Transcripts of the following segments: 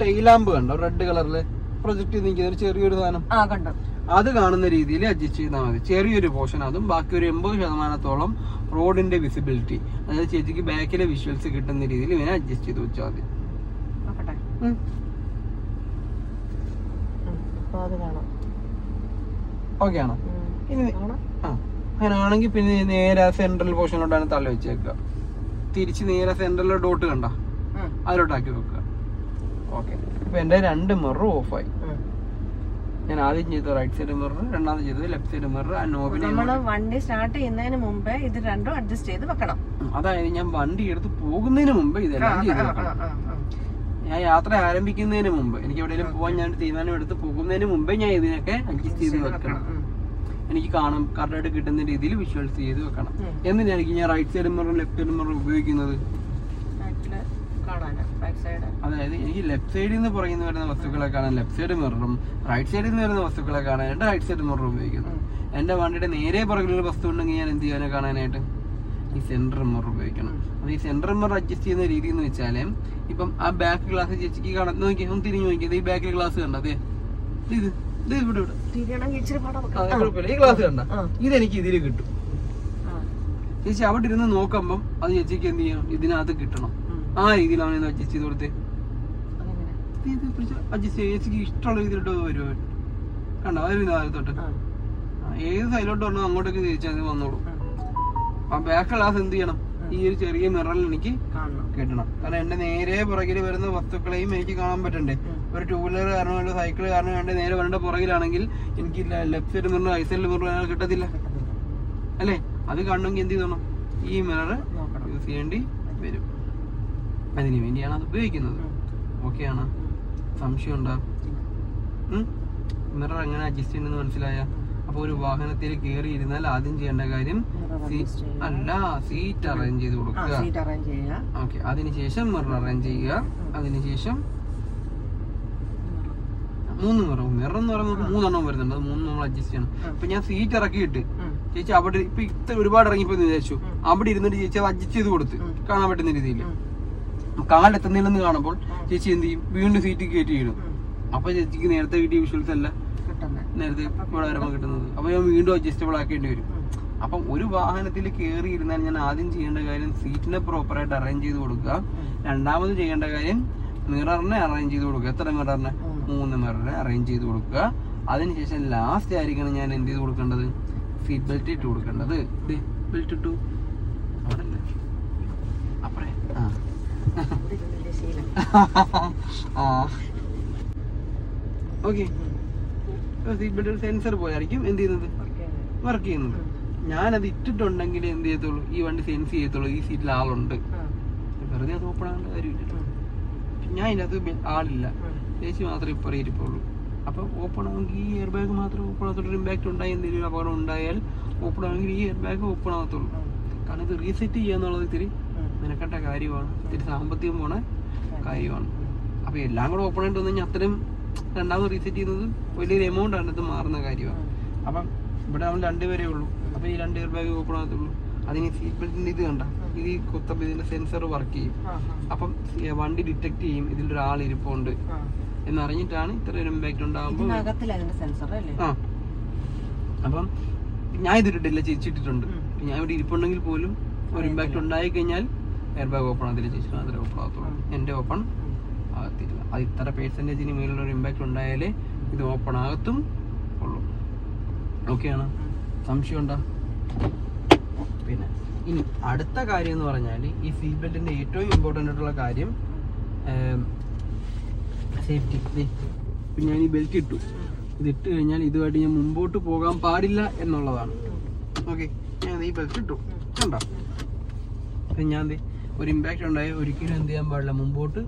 Tail lamp കണ്ടോ, red കളറില് project ചെയ്ത് നിൽക്കുന്ന ഒരു ചെറിയൊരു സാധനം, അത് കാണുന്ന രീതിയിൽ അഡ്ജസ്റ്റ് ചെയ്താൽ മതി. ചെറിയൊരു പോർഷൻ അതും, ബാക്കി ഒരു 80% റോഡിന്റെ വിസിബിലിറ്റി, അതായത് ചേച്ചിക്ക് ബാക്കിലെ വിഷ്വൽസ് കിട്ടുന്ന രീതിയിൽ ഇങ്ങനെ അഡ്ജസ്റ്റ് ചെയ്ത് വെച്ചാൽ മതി. ഓക്കെ ആണോ? അങ്ങനെയാണെങ്കിൽ പിന്നെ നേരെ സെൻട്രൽ പോർഷനിലോട്ടാണ് തള്ളി വെച്ചേക്കുക. തിരിച്ച് നേരെ സെൻട്രലിലെ ഡോട്ട് കണ്ട അതിലോട്ടാക്കി വെക്കുക. ഓക്കെ, ഇപ്പൊ എന്റെ 2 മിററും ഓഫായി. ഞാൻ ആദ്യം ചെയ്തത് റൈറ്റ് സൈഡ് മിറർ, രണ്ടാമത് ചെയ്തത് ലെഫ്റ്റ് സൈഡ് മിറർ. ആ നോബിനെ വണ്ടി സ്റ്റാർട്ട് ചെയ്യുന്നതിന് മുമ്പേ ഇത് രണ്ടും അഡ്ജസ്റ്റ് ചെയ്ത് വെക്കണം. അതായത് ഞാൻ വണ്ടി എടുത്ത് പോകുന്നതിന് മുമ്പ് ഇതെല്ലാം ചെയ്ത് വെക്കണം. ഞാൻ യാത്ര ആരംഭിക്കുന്നതിന് മുമ്പ്, എനിക്ക് എവിടെയെങ്കിലും പോകാൻ ഞാൻ തീരുമാനം എടുത്ത് പോകുന്നതിന് മുമ്പേ ഞാൻ ഇതിനൊക്കെ അഡ്ജസ്റ്റ് ചെയ്ത് വെക്കണം. എനിക്ക് കാണാം കറക്റ്റായിട്ട് കിട്ടുന്ന രീതിയിൽ വിഷ്വൽസ് ചെയ്ത് വെക്കണം. എന്തിനായിരിക്കും ഞാൻ റൈറ്റ് സൈഡ് മിററും ലെഫ്റ്റ് സൈഡ് മിററും ഉപയോഗിക്കുന്നത്? അതായത് എനിക്ക് ലെഫ്റ്റ് സൈഡിൽ നിന്ന് പുറകിൽ വരുന്ന വസ്തുക്കളെ കാണാൻ ലെഫ്റ്റ് സൈഡ് മിററും, റൈറ്റ് സൈഡിൽ നിന്ന് വരുന്ന വസ്തുക്കളെ കാണാനായിട്ട് റൈറ്റ് സൈഡ് മിററും ഉപയോഗിക്കുന്നു. എന്റെ വണ്ടിയുടെ നേരെ പുറകിലൊരു വസ്തു ഉണ്ടെങ്കിൽ ഞാൻ എന്ത് ചെയ്യാനോ കാണാനായിട്ട് ഈ സെന്റർ മിറർ ഉപയോഗിക്കണം. അപ്പൊ ഈ സെന്റർ മിറർ അഡ്ജസ്റ്റ് ചെയ്യുന്ന രീതി എന്ന് വെച്ചാല്, ഇപ്പം ആ ബാക്ക് ഗ്ലാസ് ചേച്ചിക്ക് കാണാൻ നോക്കി, ഒന്ന് തിരിഞ്ഞു നോക്കിയത് ഈ ബാക്കിൽ ഗ്ലാസ് കണ്ടത്, ഇത് ഇവിടെ കുഴപ്പമില്ല, ഈ ഗ്ലാസ് കണ്ട, ഇതെനിക്ക് ഇതിൽ കിട്ടും. ചേച്ചി അവിടെ ഇരുന്ന് നോക്കുമ്പം അത് ചേച്ചിക്ക് എന്ത് ചെയ്യണം, ഇതിനകത്ത് കിട്ടണം. ആ രീതിയിലാണ് അഡ്ജസ്റ്റ് ചെയ്ത് കൊടുത്തേ. അഡ്ജസ്റ്റ് ചെയ്ത് ചേച്ചിക്ക് ഇഷ്ടമുള്ള രീതിയിലോട്ട് വരുമോ? കണ്ടോ, തൊട്ട് ഏത് സൈഡിലോട്ട് വരണോ അങ്ങോട്ടേക്ക് തിരിച്ചാൽ വന്നോളൂ. ആ ബാക്ക് ഗ്ലാസ് എന്ത് ചെയ്യണം, ഈ ഒരു ചെറിയ മിററിൽ എനിക്ക് കിട്ടണം. കാരണം എന്റെ നേരെ പുറകിൽ വരുന്ന വസ്തുക്കളെയും എനിക്ക് കാണാൻ പറ്റണ്ടേ. ഒരു 2 വീലർ കാരണം, ഒരു സൈക്കിൾ കാരണം എന്റെ നേരെ വരേണ്ട പുറകിലാണെങ്കിൽ എനിക്ക് left side mirror right side mirror കിട്ടത്തില്ല അല്ലേ. അത് കാണണമെങ്കിൽ എന്ത് ചെയ്യണം, ഈ മിറർ യൂസ് ചെയ്യേണ്ടി വരും. അതിന് വേണ്ടിയാണ് അത് ഉപയോഗിക്കുന്നത്. ഓക്കെ ആണ്? സംശയം ഉണ്ടോ? മിറർ എങ്ങനെ അഡ്ജസ്റ്റ് ചെയ്യുന്നത് മനസ്സിലായ? അപ്പൊ ഒരു വാഹനത്തിൽ കയറി ഇരുന്നാൽ ആദ്യം ചെയ്യേണ്ട കാര്യം സീറ്റ് അറേഞ്ച് ചെയ്ത് കൊടുക്കുക. ഓക്കെ, അതിനുശേഷം മിറർ അറേഞ്ച് ചെയ്യുക. അതിനുശേഷം 3 മിറർ എന്ന് പറയുന്നത് 3 എണ്ണം വരുന്നുണ്ട്. അത് 3 നമ്മൾ അഡ്ജസ്റ്റ് ചെയ്യണം. ഇപ്പൊ ഞാൻ സീറ്റ് ഇറക്കിയിട്ട് ചേച്ചി അവിടെ ഇപ്പൊ ഇത്ര ഒരുപാട് ഇറങ്ങിപ്പോ വിചാരിച്ചു, അവിടെ ഇരുന്നിട്ട് ചേച്ചി അത് അഡ്ജസ്റ്റ് ചെയ്ത് കൊടുത്ത് കാണാൻ പറ്റുന്ന രീതിയിൽ കാലെത്തുന്നില്ലെന്ന് കാണുമ്പോൾ ചേച്ചി എന്ത് ചെയ്യും, വീണ്ടും സീറ്റ് കയറ്റി ഇടും. അപ്പൊ ചേച്ചിക്ക് നേരത്തെ കിട്ടിയ വിഷ്വൽസ് അല്ല നേരത്തെ ഇവിടെ വരുമ്പോൾ കിട്ടുന്നത്. അപ്പൊ ഞാൻ വീണ്ടും അഡ്ജസ്റ്റബിൾ ആക്കേണ്ടി വരും. അപ്പം ഒരു വാഹനത്തിൽ കയറി ഇരുന്നാൽ ഞാൻ ആദ്യം ചെയ്യേണ്ട കാര്യം സീറ്റിനെ പ്രോപ്പറായിട്ട് അറേഞ്ച് ചെയ്ത് കൊടുക്കുക. രണ്ടാമത് ചെയ്യേണ്ട കാര്യം മിററിനെ അറേഞ്ച് ചെയ്ത് കൊടുക്കുക. എത്ര മിററിനെ? 3 മിററിനെ അറേഞ്ച് ചെയ്ത് കൊടുക്കുക. അതിനുശേഷം ലാസ്റ്റ് ആയിരിക്കണം ഞാൻ എന്ത് ചെയ്ത് കൊടുക്കേണ്ടത്, സീറ്റ് ബെൽറ്റ് ഇട്ട് കൊടുക്കേണ്ടത്. ബെൽറ്റ് ഇട്ടു അവിടെ അപ്പറേ ഓക്കെ. സീറ്റ് ബെൽറ്റ് സെൻസർ പോയായിരിക്കും എന്ത് ചെയ്യുന്നത്, വർക്ക് ചെയ്യുന്നത്. ഞാനത് ഇട്ടിട്ടുണ്ടെങ്കിൽ എന്ത് ചെയ്യത്തുള്ളൂ, ഈ വണ്ടി സെൻസ് ചെയ്യത്തുള്ളൂ ഈ സീറ്റിൽ ആളുണ്ട്. വെറുതെ അത് ഓപ്പൺ ആകേണ്ട കാര്യമില്ല. ഞാൻ ഇതിനകത്ത് ആളില്ല, ചേച്ചി മാത്രമേ ഇപ്പം ഇരിപ്പുള്ളൂ. അപ്പം ഓപ്പൺ ആണെങ്കിൽ ഈ എയർ ബാഗ് മാത്രമേ ഓപ്പൺ ആകത്തുള്ളൂ. ഇമ്പാക്ട് ഉണ്ടായി എന്തെങ്കിലും അപകടം ഉണ്ടായാൽ ഓപ്പൺ ആണെങ്കിൽ ഈ എയർ ബാഗ് ഓപ്പൺ ആകത്തുള്ളൂ. കാരണം ഇത് റീസെറ്റ് ചെയ്യുക എന്നുള്ളത് ഇത്തിരി നിനക്കട്ട കാര്യമാണ്, ഇത്തിരി സാമ്പത്തികം പോണ കാര്യമാണ്. അപ്പം എല്ലാം കൂടെ ഓപ്പൺ ആയിട്ട് വന്നു കഴിഞ്ഞാൽ അത്രയും രണ്ടാമത് റീസെറ്റ് ചെയ്യുന്നത് വലിയൊരു എമൗണ്ട് ആണ്, ഇത് മാറുന്ന കാര്യമാണ്. അപ്പം ഇവിടെ നമ്മൾ 2 പേരേ ഉള്ളൂ. അപ്പം ഈ 2 എയർ ബാഗ് ഓപ്പൺ ആകത്തുള്ളൂ. അതിന് സീറ്റ് ബെൽറ്റിന്റെ ഇത് കണ്ട, ഇത് ഈ കുത്തപ്പം ഇതിന്റെ സെൻസർ വർക്ക് ചെയ്യും. അപ്പം വണ്ടി ഡിറ്റക്ട് ചെയ്യും ഇതിലൊരാൾ ഇരിപ്പുണ്ട് എന്നറിഞ്ഞിട്ടാണ് ഇത്ര ഒരു ഇമ്പാക്ട് ഉണ്ടാകുമ്പോൾ. അപ്പം ഞാൻ ഇതിട്ടിട്ടില്ല, ചേച്ചിട്ടിട്ടുണ്ട്. ഞാൻ ഇവിടെ ഇരിപ്പുണ്ടെങ്കിൽ പോലും ഒരു ഇമ്പാക്ട് ഉണ്ടായി കഴിഞ്ഞാൽ എയർ ബാഗ് ഓപ്പൺ ആകത്തില്ല, ചേച്ചി മാത്രമേ ഓപ്പൺ ആകത്തുള്ളൂ. എൻ്റെ ഓപ്പൺ ആകത്തില്ല. അത് ഇത്ര പെർസെൻറ്റേജിന് മേലുള്ള ഒരു ഇമ്പാക്ട് ഉണ്ടായാലേ ഇത് ഓപ്പൺ ആകത്തും ഉള്ളൂ. ഓക്കെയാണ്? സംശയം ഉണ്ടോ? പിന്നെ ഇനി അടുത്ത കാര്യം എന്ന് പറഞ്ഞാൽ ഈ സീറ്റ് ബെൽറ്റിന്റെ ഏറ്റവും ഇമ്പോർട്ടൻ്റ് ആയിട്ടുള്ള കാര്യം സേഫ്റ്റി. ഇപ്പം ഞാൻ ഈ ബെൽറ്റ് ഇട്ടു, ഇതിട്ട് കഴിഞ്ഞാൽ ഇതുമായിട്ട് ഞാൻ മുമ്പോട്ട് പോകാൻ പാടില്ല എന്നുള്ളതാണ്. ഓക്കെ, ഞാൻ ഈ ബെൽറ്റ് ഇട്ടു കണ്ടോ. അപ്പം ഞാൻ ഒരു ഇമ്പാക്ട് ഉണ്ടായി ഒരിക്കലും എന്ത് ചെയ്യാൻ പാടില്ല, മുമ്പോട്ട്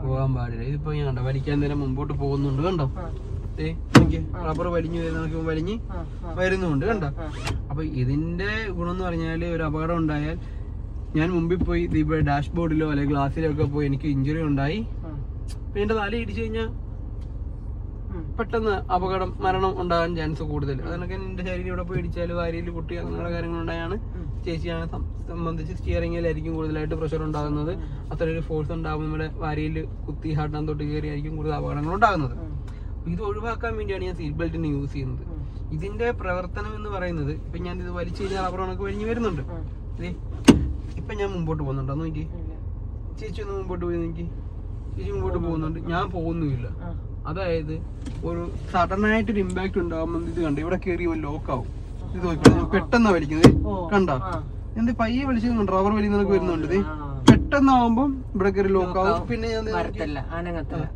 പോകാൻ പാടില്ല. ഇതിപ്പോൾ ഞാൻ കണ്ടോ വലിക്കാൻ നേരം മുമ്പോട്ട് പോകുന്നുണ്ട് കണ്ടോ. റബ്ബർ വലിഞ്ഞു വരുന്ന വലിഞ്ഞ് വരുന്നുണ്ട് കണ്ടോ. അപ്പൊ ഇതിന്റെ ഗുണം എന്ന് പറഞ്ഞാല് ഒരു അപകടം ഉണ്ടായാൽ ഞാൻ മുമ്പിൽ പോയി ഇവിടെ ഡാഷ്ബോർഡിലോ അല്ലെങ്കിൽ ഗ്ലാസ്സിലോ ഒക്കെ പോയി എനിക്ക് ഇഞ്ചുറി ഉണ്ടായി എന്റെ തല ഇടിച്ചു കഴിഞ്ഞാൽ പെട്ടെന്ന് അപകടം മരണം ഉണ്ടാകാൻ ചാൻസ് കൂടുതൽ. അതൊക്കെ നിന്റെ ശരീരം ഇവിടെ പോയി ഇടിച്ചാൽ വാരിയിൽ പൊട്ടി അങ്ങനെയുള്ള കാര്യങ്ങളുണ്ടായാണ് ചേച്ചിയാണ് സംബന്ധിച്ച് സ്റ്റിയറിംഗിലായിരിക്കും കൂടുതലായിട്ട് പ്രഷർ ഉണ്ടാകുന്നത്. അത്ര ഒരു ഫോഴ്സ് ഉണ്ടാകുമ്പോൾ നമ്മുടെ വാരിയിൽ കുത്തി ഹാർട്ടാൻ തൊട്ട് കയറിയായിരിക്കും കൂടുതൽ അപകടങ്ങൾ ഉണ്ടാകുന്നത്. ഇത് ഒഴിവാക്കാൻ വേണ്ടിയാണ് ഞാൻ സീറ്റ് ബെൽറ്റിന് യൂസ് ചെയ്യുന്നത്. ഇതിന്റെ പ്രവർത്തനം എന്ന് പറയുന്നത് ഇപ്പൊ ഞാൻ ഇത് വലിച്ചു കഴിഞ്ഞാൽ റബ്ബർ കണക്ക് വലിഞ്ഞു വരുന്നുണ്ട്. ഇപ്പൊ ഞാൻ മുമ്പോട്ട് പോകുന്നുണ്ടോ നോക്കി, ചേച്ചി ഒന്ന് മുമ്പോട്ട് പോയി നോക്കി, ചേച്ചി മുമ്പോട്ട് പോകുന്നുണ്ട്, ഞാൻ പോകുന്നുമില്ല. അതായത് ഒരു സഡൻ ആയിട്ടൊരു ഇമ്പാക്ട് ഉണ്ടാകുമ്പോൾ ഇത് കണ്ട ഇവിടെ കയറി ലോക്ക് ആവും. ഇത് നോക്കിക്കോ, പെട്ടെന്നാ വലിക്കുന്നത് കണ്ടോ, എന്ത് പയ്യെ വലിച്ചു കണ്ടോ, റബ്ബർ വലിക്കുന്നതൊക്കെ വരുന്നുണ്ട്. ഇത് പെട്ടെന്നാവുമ്പം ഇവിടെ കയറി ലോക്ക് ആവും. പിന്നെ ഞാൻ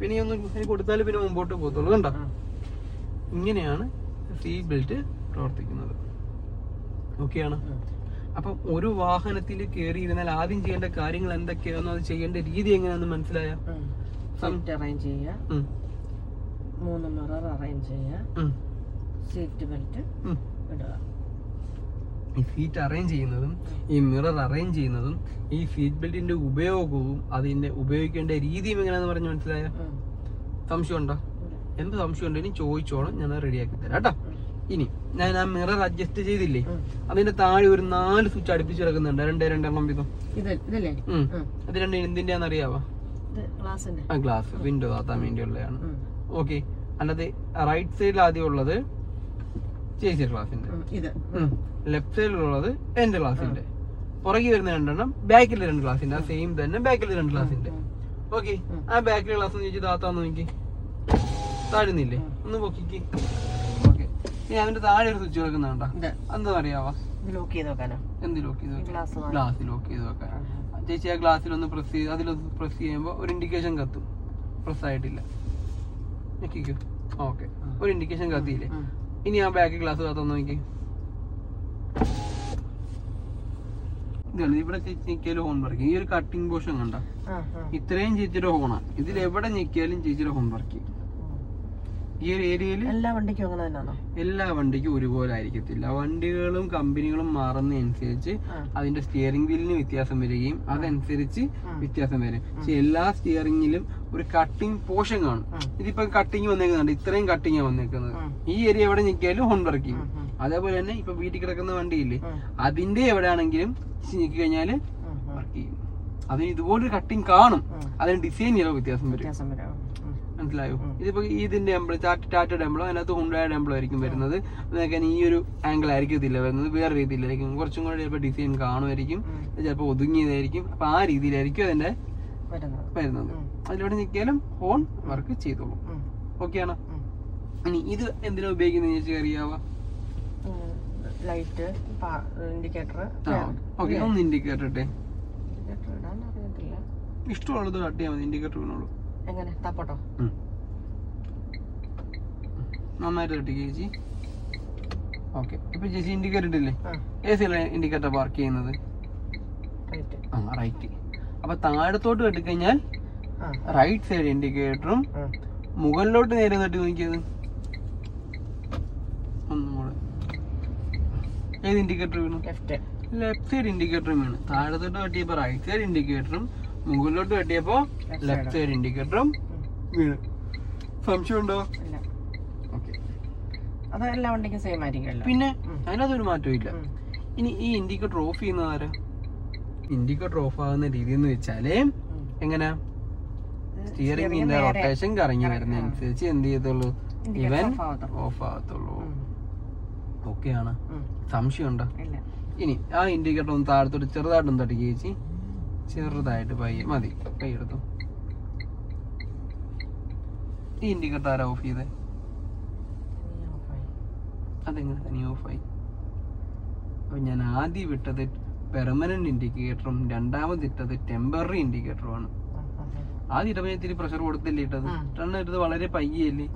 പിന്നെ ഒന്ന് കൊടുത്താൽ പിന്നെ മുമ്പോട്ട് പോകത്തുള്ളൂ. കണ്ടോ, ഇങ്ങനെയാണ് സീറ്റ് ബെൽറ്റ് പ്രവർത്തിക്കുന്നത്. ഓക്കെയാണ്. അപ്പൊ ഒരു വാഹനത്തിൽ കയറി ഇരുന്നാൽ ആദ്യം ചെയ്യേണ്ട കാര്യങ്ങൾ എന്തൊക്കെയാണെന്നോ അത് ചെയ്യേണ്ട രീതി എങ്ങനെയാണെന്ന് മനസ്സിലായ? അറേഞ്ച് ചെയ്യുക, 3 മിറർ അറേഞ്ച് ചെയ്യുക, സീറ്റ് ബെൽറ്റ് ഇടുക. ഈ സീറ്റ് അറേഞ്ച് ചെയ്യുന്നതും ഈ മിറർ അറേഞ്ച് ചെയ്യുന്നതും ഈ സീറ്റ് ബെൽറ്റിന്റെ ഉപയോഗവും അതിന്റെ ഉപയോഗിക്കേണ്ട രീതിയും എങ്ങനെയാന്ന് പറഞ്ഞ് മനസ്സിലായ? സംശയം ഉണ്ടോ? എന്ത് സംശയം ഉണ്ടോ ഇനി ചോദിച്ചോളാം, ഞാൻ റെഡിയാക്കി തരാം കേട്ടോ. ഇനി ഞാൻ ആ മിറർ അഡ്ജസ്റ്റ് ചെയ്തില്ലേ, അതിന്റെ താഴെ ഒരു 4 സ്വിച്ച് അടുപ്പിച്ച് കിടക്കുന്നുണ്ട്, 2 വീതം. അത് രണ്ട് എന്തിന്റെയാന്ന് അറിയാവോ? ഗ്ലാസ് വിൻഡോ താത്താൻ വേണ്ടിയുള്ളതാണ്. ഓക്കെ. അല്ലാതെ റൈറ്റ് സൈഡിൽ ആദ്യം ഉള്ളത് ചേച്ചിയുടെ ഗ്ലാസിന്റെ, ലെഫ്റ്റ് സൈഡിലുള്ളത് എന്റെ ഗ്ലാസിന്റെ, പുറകെ വരുന്ന 2 എണ്ണം ബാക്കിലെ 2 ഗ്ലാസിന്റെ, ആ സെയിം തന്നെ ബാക്കിലെ 2 ഗ്ലാസിന്റെ. ഓക്കെ. ആ ബാക്കിലെ ഗ്ലാസ് ചേച്ചി താത്താന്ന് നോക്കി, താഴുന്നില്ലേ? ഒന്ന് പൊക്കിക്ക്. ഓക്കെ. ഇനി അതിന്റെ താഴെ ഒരു സ്വിച്ച് വെക്കുന്നുണ്ടോ? എന്താ അറിയാവോ? എന്ത് ലോക്ക് ചെയ്ത് വെക്കാൻ? ഗ്ലാസ് ലോക്ക് ചെയ്ത് വെക്കാൻ. ചേച്ചി ആ ഗ്ലാസ്സിലൊന്ന് പ്രസ് ചെയ്ത് അതിലൊന്ന് പ്രസ് ചെയ്യുമ്പോൾ ഒരു ഇൻഡിക്കേഷൻ കത്തും. പ്രസ് ആയിട്ടില്ല, നോക്കിക്കോ. ഓക്കെ, ഒരു ഇൻഡിക്കേഷൻ കത്തിയില്ലേ? ഇനി ആ ബാക്ക് ഗ്ലാസ് കത്തൊന്ന് നോക്കി. ഇതാണ് ഇവിടെ ഞെക്കിയാലും ഹോൺ വർക്ക്. ഈ ഒരു കട്ടിംഗ് പോർഷൻ കണ്ട, ഇത്രയും ചേച്ചിയുടെ ഹോണാ. ഇതിൽ എവിടെ ഞെക്കിയാലും ചേച്ചിയുടെ ഹോൺ വർക്ക്. ഈ ഒരു ഏരിയയിൽ എല്ലാ വണ്ടിക്കും ഒരുപോലെ ആയിരിക്കത്തില്ല. വണ്ടികളും കമ്പനികളും മാറുന്നതനുസരിച്ച് അതിന്റെ സ്റ്റിയറിംഗ് വീലിന് വ്യത്യാസം വരികയും അതനുസരിച്ച് വ്യത്യാസം വരും. പക്ഷെ എല്ലാ സ്റ്റിയറിംഗിലും ഒരു കട്ടിംഗ് പോർഷൻ കാണും. ഇതിപ്പോ കട്ടിങ് വന്നേക്കുന്നുണ്ട്, ഇത്രയും കട്ടിങ്ങാ വന്നേക്കുന്നത്. ഈ ഏരിയ എവിടെ ഞെക്കിയാലും ഹോൺ വർക്ക് ചെയ്യും. അതേപോലെ തന്നെ ഇപ്പൊ വീട്ടിൽ കിടക്കുന്ന വണ്ടിയില്ലേ, അതിന്റെ എവിടെയാണെങ്കിലും ഞെക്കി കഴിഞ്ഞാല് വർക്ക് ചെയ്യും. അതിന് ഇതുപോലൊരു കട്ടിങ് കാണും, അതിന് ഡിസൈൻ ചിലപ്പോൾ വ്യത്യാസം വരും. മനസ്സിലായോ? ഇതിപ്പോ ഇതിന്റെ എംബ്ലം ടാറ്റയുടെ എംബ്ലം, അതിനകത്ത് ഹുണ്ടായുടെ എംബ്ലം ആയിരിക്കും വരുന്നത്. അതൊക്കെ ഈ ഒരു ആംഗിൾ ആയിരിക്കത്തില്ല വരുന്നത്, വേറെ രീതിയിലായിരിക്കും. കുറച്ചും കൂടെ ചിലപ്പോൾ ഡിസൈൻ കാണുമായിരിക്കും, ചിലപ്പോൾ ഒതുങ്ങിയതായിരിക്കും. അപ്പൊ ആ രീതിയിലായിരിക്കും അതിന്റെ വരുന്നത്. അതിലൂടെ നിൽക്കാലും ഹോൺ വർക്ക് ചെയ്തോളൂ. ഓക്കെയാണ്. ഇനി ഇത് എന്തിനാ ഉപയോഗിക്കുന്നത് ചേച്ചി അറിയാവാ? Light, indicator. ഓക്കെ, ഒന്ന് ഇൻഡിക്കേറ്റർ ഇട്ടേ. ഇഷ്ടമുള്ളത് കട്ട് ചെയ്യാൻ മതി. ഇൻഡിക്കേറ്റർ വീണോളൂ. എങ്ങനെ തപ്പോട്ടോ? നന്നായിട്ട് തട്ടി ചേച്ചി. ഓക്കെ. ഇപ്പൊ ചേച്ചി ഇൻഡിക്കേറ്റർ ഇട്ടില്ലേ? ഏസിലെ ഇൻഡിക്കേറ്റർ വർക്ക് ചെയ്യുന്നത് റൈറ്റ്. അപ്പൊ താഴത്തോട്ട് കെട്ടിക്കഴിഞ്ഞാൽ റൈറ്റ് സൈഡ് ഇൻഡിക്കേറ്ററും മുകളിലോട്ട് നേരെ തട്ടി നോക്കിയത് ഒന്നുകൂടെ. ഏത് ഇൻഡിക്കേറ്റർ വീണു? ലെഫ്റ്റ് സൈഡ് ഇൻഡിക്കേറ്ററും വീണു. താഴത്തോട്ട് കെട്ടിയപ്പോ റൈറ്റ് സൈഡ് ഇൻഡിക്കേറ്ററും മുകളിലോട്ട് കെട്ടിയപ്പോ ലെഫ്റ്റ് സൈഡ് ഇൻഡിക്കേറ്ററും വീണു. സംശയമുണ്ടോ? പിന്നെ അതിനകത്തൊരു മാറ്റവും ഇല്ല. ഇനി ഈ ഇൻഡിക്കേറ്റർ ഓഫ് ചെയ്യുന്നത് ആരാ? ഇൻഡിക്കേറ്റർ ഓഫ് ആകുന്ന രീതി എന്ന് വെച്ചാല് എങ്ങനെയാ? സ്റ്റിയറിംഗിന്റെ റൊട്ടേഷൻ കറങ്ങി വരുന്നതനുസരിച്ച് എന്ത് ചെയ്യത്തുള്ളൂ? ഇവൻ ഓഫ് ആകത്തുള്ളൂ. ഓക്കെയാണ്. സംശയമുണ്ടോ? ഇനി ആ ഇൻഡിക്കേറ്റർ ഒന്ന് താഴത്തോട്ട് ചെറുതായിട്ടൊന്ന് തട്ടി ചേച്ചി, ചെറുതായിട്ട് പയ്യെ മതി. കൈ എടുത്തു. ഈ ഇൻഡിക്കേറ്റർ ആരാ ഓഫ് ചെയ്തേ? അതെങ്ങനെ തനിയെ ഓഫായി? അപ്പൊ ഞാൻ ആദ്യം വിട്ടത് പെർമനന്റ് ഇൻഡിക്കേറ്ററും രണ്ടാമത് ഇട്ടത് ടെമ്പററി ഇൻഡിക്കേറ്ററുമാണ്. ആദ്യം ഇട്ടപ്പോൾ ഇത്തിരി പ്രഷർ കൊടുത്തല്ലേ ഇട്ടത്, ഇട്ടത് വളരെ പയ്യല്ലേ.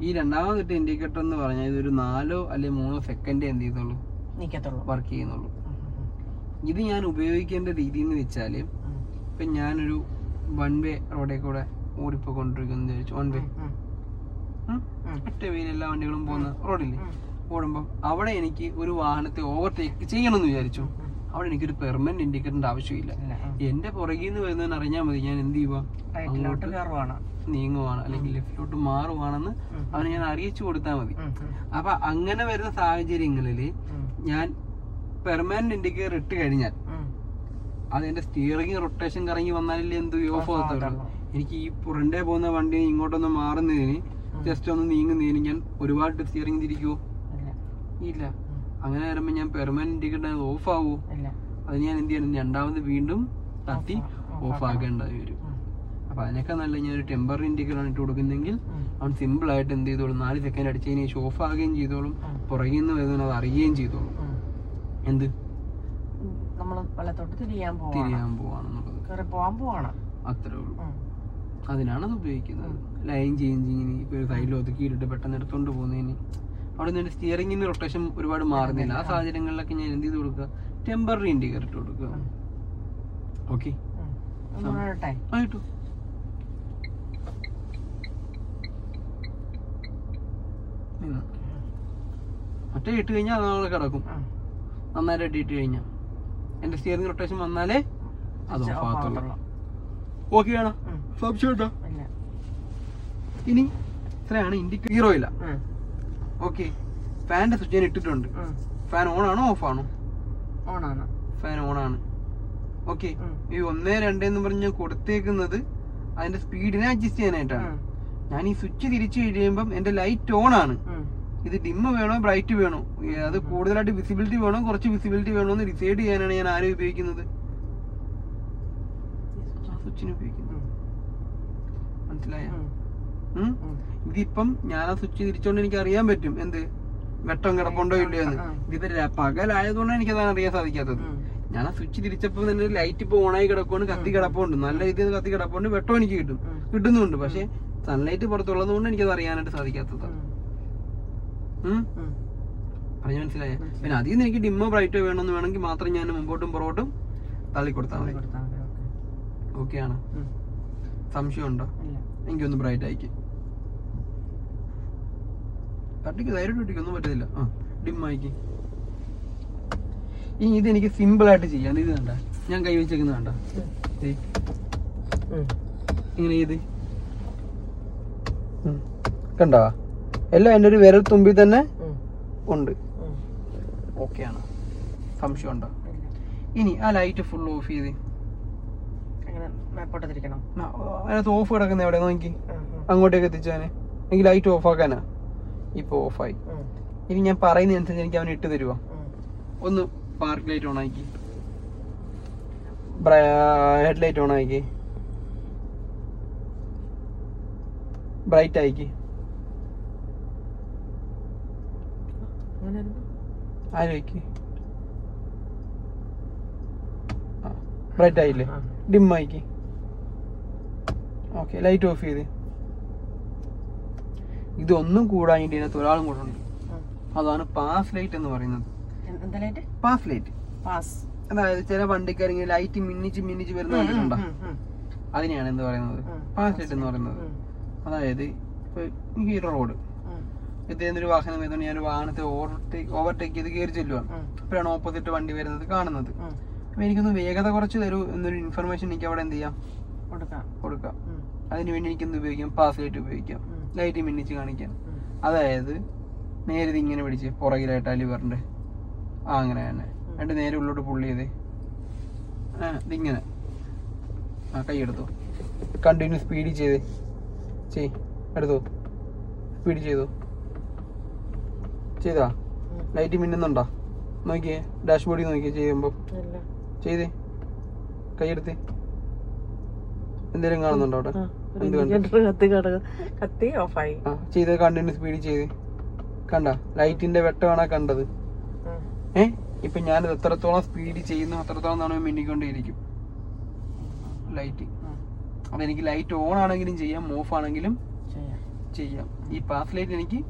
ഈ രണ്ടാമത് ഇൻഡിക്കേറ്റർ എന്ന് പറഞ്ഞാൽ ഇതൊരു 4 അല്ലെങ്കിൽ 3 സെക്കൻഡ് എന്ത് ചെയ്തുള്ളൂ, വർക്ക് ചെയ്യുന്നുള്ളൂ. ഇത് ഞാൻ ഉപയോഗിക്കേണ്ട രീതി എന്ന് വെച്ചാല്, ഇപ്പൊ ഞാനൊരു 1 വേ റോഡിൽ കൂടെ ഓടിപ്പോയിക്കൊണ്ടിരിക്കുന്നു വിചാരിച്ചു. 1 വേ ഒറ്റ വേയിൽ എല്ലാ വണ്ടികളും പോകുന്ന റോഡില്ലേ, ഓടുമ്പോൾ അവിടെ എനിക്ക് ഒരു വാഹനത്തെ ഓവർടേക്ക് ചെയ്യണമെന്ന് വിചാരിച്ചു. അവിടെ എനിക്കൊരു പെർമനന്റ് ഇൻഡിക്കേറ്ററിന്റെ ആവശ്യമില്ല. എന്റെ പുറകിൽ നിന്ന് വരുന്നതിന് അറിഞ്ഞാൽ മതി ഞാൻ എന്ത് ചെയ്യുക, നീങ്ങുവാണ് അല്ലെങ്കിൽ ലെഫ്റ്റിലോട്ട് മാറുവാണെന്ന് അവന് ഞാൻ അറിയിച്ചു കൊടുത്താൽ മതി. അപ്പൊ അങ്ങനെ വരുന്ന സാഹചര്യങ്ങളിൽ ഞാൻ പെർമനന്റ് ഇൻഡിക്കേറ്റർ ഇട്ട് കഴിഞ്ഞാൽ അതെന്റെ സ്റ്റിയറിംഗ് റൊട്ടേഷൻ കറങ്ങി വന്നാലല്ലേ എന്ത് ഓഫ് ആകത്തുള്ളൂ. എനിക്ക് ഈ പുറണ്ടേ പോകുന്ന വണ്ടി ഇങ്ങോട്ടൊന്ന് മാറുന്നതിന് ജസ്റ്റ് ഒന്ന് നീങ്ങുന്നതിന് ഞാൻ ഒരുപാട് സ്റ്റിയറിംഗ് തിരിക്കുവോ? ഇല്ല. അങ്ങനെ വരുമ്പോ ഞാൻ പെർമനന്റ് ഇൻഡിക്കേറ്റർ ഓഫ് ആവോ? അത് ഞാൻ എന്ത് ചെയ്യണം, രണ്ടാമത് വീണ്ടും തട്ടി ഓഫ് ആക്കേണ്ടത് വരും. അപ്പൊ അതിനൊക്കെ നല്ല ഞാൻ ഒരു ടെമ്പററി ഇൻഡിക്കേറ്റർ ആണ് ഇട്ട് കൊടുക്കുന്നെങ്കിൽ അവൻ സിമ്പിൾ ആയിട്ട് എന്ത് ചെയ്തോളും, 4 സെക്കൻഡ് അടിച്ചതിന് ശേഷം ഓഫ് ആകുകയും ചെയ്തോളും, പുറകിൽ നിന്ന് വരുന്നത് അത് അറിയുകയും ചെയ്തോളും എന്ത് തിരിയാൻ പോവാണെന്നുള്ളത്. അത്രേ ഉള്ളൂ. അതിനാണ് അത് ഉപയോഗിക്കുന്നത്. ലൈൻ ചേഞ്ചിങ്ങിന് ഇപ്പൊ ഒരു സൈഡിൽ ഒതുക്കിയിട്ട് പെട്ടെന്ന് എടുത്തോണ്ട് പോകുന്നതിന് അവിടെ നിന്ന് സ്റ്റിയറിംഗിന് റൊട്ടേഷൻ ഒരുപാട് മാറുന്നില്ല. ആ സാഹചര്യങ്ങളിലൊക്കെ ഞാൻ എന്ത് ചെയ്ത് കൊടുക്കുക, ടെമ്പററി ഇൻഡിക്കേറ്റർ ഇട്ട് കൊടുക്കുക. ഓക്കെ, ആയിട്ടു. മറ്റേ ഇട്ട് കഴിഞ്ഞാൽ അത് നാളെ കിടക്കും. നന്നായിട്ട് ഇട്ട് കഴിഞ്ഞാൽ എന്റെ സ്റ്റിയറിംഗ് റൊട്ടേഷൻ വന്നാലേ അത് ഓഫ് ആകത്തുള്ളൂ. ഓക്കെ ആണോ? സംശയം ഉണ്ടോ? ഇനി ഇത്രയാണ് ഇൻഡിക്കേറ്റർ. ഹീറോ ഇല്ല. ഓക്കെ, ഫാനിന്റെ സ്വിച്ച് ഞാൻ ഇട്ടിട്ടുണ്ട്. ഫാൻ ഓൺ ആണോ ഓഫ് ആണോ? ഫാൻ ഓൺ ആണ്. ഓക്കെ, ഈ 1, 2 എന്ന് പറഞ്ഞ് ഞാൻ കൊടുത്തേക്കുന്നത് അതിന്റെ സ്പീഡിനെ അഡ്ജസ്റ്റ് ചെയ്യാനായിട്ടാണ്. ഞാൻ ഈ സ്വിച്ച് തിരിച്ചു കഴിയുമ്പം എന്റെ ലൈറ്റ് ഓൺ ആണ്. ഇത് ഡിമ്മ് വേണോ ബ്രൈറ്റ് വേണോ, അത് കൂടുതലായിട്ട് വിസിബിലിറ്റി വേണോ കുറച്ച് വിസിബിലിറ്റി വേണോ എന്ന് ഡിസൈഡ് ചെയ്യാനാണ് ഞാൻ ആരും ഉപയോഗിക്കുന്നത്, സ്വിച്ചിന് ഉപയോഗിക്കുന്നത്. മനസ്സിലായ? ഇതിപ്പം ഞാൻ ആ സ്വിച്ച് തിരിച്ചോണ്ട് എനിക്ക് അറിയാൻ പറ്റും എന്ത് വെട്ടം കിടപ്പുണ്ടോ ഇല്ലയോ എന്ന്. ഇതിപ്പോ പകലായതുകൊണ്ടാണ് എനിക്കതാണ് അറിയാൻ സാധിക്കാത്തത്. ഞാൻ ആ സ്വിച്ച് തിരിച്ചപ്പോ തന്നെ ലൈറ്റ് ഇപ്പൊ ഓണായി കിടക്കുകൊണ്ട് കത്തി കിടപ്പുണ്ട്, നല്ല രീതിയിൽ കത്തി കിടപ്പുണ്ട്, വെട്ടം എനിക്ക് കിട്ടുന്നുണ്ട്. പക്ഷെ സൺലൈറ്റ് പുറത്തുള്ളത് കൊണ്ട് എനിക്കത് അറിയാനായിട്ട് സാധിക്കാത്തതാണ്. പറഞ്ഞു മനസ്സിലായ? പിന്നെ അതിൽ നിന്ന് എനിക്ക് ഡിമ്മോ ബ്രൈറ്റോ വേണമെന്ന് വേണമെങ്കിൽ മാത്രം ഞാൻ മുമ്പോട്ടും പുറകോട്ടും തള്ളിക്കൊടുത്താൽ മതി. ഓക്കെ ആണ്? സംശയം ഉണ്ടോ? എനിക്കൊന്ന് ബ്രൈറ്റ് ആയിക്ക് തട്ടിക്ക് ധൈര്യം ഇട്ടിക്ക് ഒന്നും പറ്റത്തില്ല. ഡിം ആയിക്ക്. ഇനി ഇതെനിക്ക് സിമ്പിൾ ആയിട്ട് ചെയ്യാം. ഇത് കണ്ട ഞാൻ കൈ വെച്ചേക്കുന്ന കണ്ട ഇങ്ങനെ ഇത് കണ്ടാ എല്ലാം എൻ്റെ ഒരു വിരൽ തുമ്പി തന്നെ ഉണ്ട്. ഓക്കെ ആണ്? സംശയം ഉണ്ടോ? ഇനി ആ ലൈറ്റ് ഫുൾ ഓഫ് ചെയ്ത് അതിനകത്ത് ഓഫ് കിടക്കുന്ന എവിടെ നോക്കി അങ്ങോട്ടേക്ക് എത്തിച്ചാന് എനിക്ക് ലൈറ്റ് ഓഫ് ആക്കാനാ. ഇപ്പൊ ഓഫായി. ഇനി ഞാൻ പറയുന്ന അനുസരിച്ച് എനിക്ക് അവൻ ഇട്ട് തരുവാ. ഒന്ന് പാർക്ക് ലൈറ്റ് ഓൺ ആക്കി, ഹെഡ് ലൈറ്റ് ഓൺ ആക്കി, ബ്രൈറ്റ് ആക്കി. ആലോചിക്ക്, ബ്രൈറ്റ് ആയില്ലേ? ഡിം ആയിക്ക്. ഓക്കെ, ലൈറ്റ് ഓഫ് ചെയ്ത്. ഇതൊന്നും കൂടായിട്ട് ഇതിനകത്ത് ഒരാളും കൂടെ ഉണ്ട്. അതാണ് പാസ് ലൈറ്റ് എന്ന് പറയുന്നത്. പാസ് ലൈറ്റ്, അതായത് ചില വണ്ടിക്കാരെങ്കിൽ ലൈറ്റ് മിന്നിച്ച് വരുന്ന കണ്ടിട്ടുണ്ടോ? അതിനെയാണ് എന്ത് പറയുന്നത്, പാസ് ലൈറ്റ് എന്ന് പറയുന്നത്. അതായത് ഇപ്പൊ ഈ റോഡ് ഇതേന്നൊരു വാഹനം വരുന്ന ഞാൻ ഒരു വാഹനത്തെ ഓവർടേക്ക് ചെയ്ത് കയറി ചെല്ലുവാണ്. അപ്പോഴാണ് ഓപ്പോസിറ്റ് വണ്ടി വരുന്നത് കാണുന്നത്. അപ്പൊ എനിക്കൊന്ന് വേഗത കുറച്ച് തരൂ എന്നൊരു ഇൻഫർമേഷൻ എനിക്ക് അവിടെ എന്ത് ചെയ്യാം, കൊടുക്കാം. അതിനുവേണ്ടി എനിക്കെന്ത് ഉപയോഗിക്കാം, പാസ് ലൈറ്റ് ഉപയോഗിക്കാം, ലൈറ്റ് മിന്നിച്ച് കാണിക്കാം. അതായത് നേരെ ഇതിങ്ങനെ പിടിച്ച് പുറകിലായിട്ട് ലിവറിന്റെ അങ്ങനെ തന്നെ എന്നിട്ട് നേരെ ഉള്ളോട്ട് പുള്ളി ചെയ്ത് ഇതിങ്ങനെ കൈയെടുത്തു, കണ്ടിന്യൂ സ്പീഡ് ചെയ്ത് എടുത്തു, സ്പീഡ് ചെയ്താ ലൈറ്റ് മിന്നുന്നുണ്ടോ നോക്കിയേ, ഡാഷ്ബോർഡിൽ നോക്കിയേ ചെയ്യുമ്പോ ചെയ്തേ, കൈയെടുത്ത് എന്തേലും കാണുന്നുണ്ടോ അവിടെ? ചെയ്ത് കണ്ടിന്യൂ സ്പീഡ് ചെയ്ത് കണ്ട ലൈറ്റിന്റെ വെട്ടമാണ് കണ്ടത്. ഇപ്പൊ ഞാനിത് എത്രത്തോളം സ്പീഡ് ചെയ്യുന്നു അത്രത്തോളം തവണ മിന്നിക്കൊണ്ടേയിരിക്കും ലൈറ്റ്. അതെനിക്ക് ലൈറ്റ് ഓൺ ആണെങ്കിലും ചെയ്യാം, ഓഫ് ആണെങ്കിലും ചെയ്യാം. ഈ പാസ് ലൈറ്റ് എനിക്ക്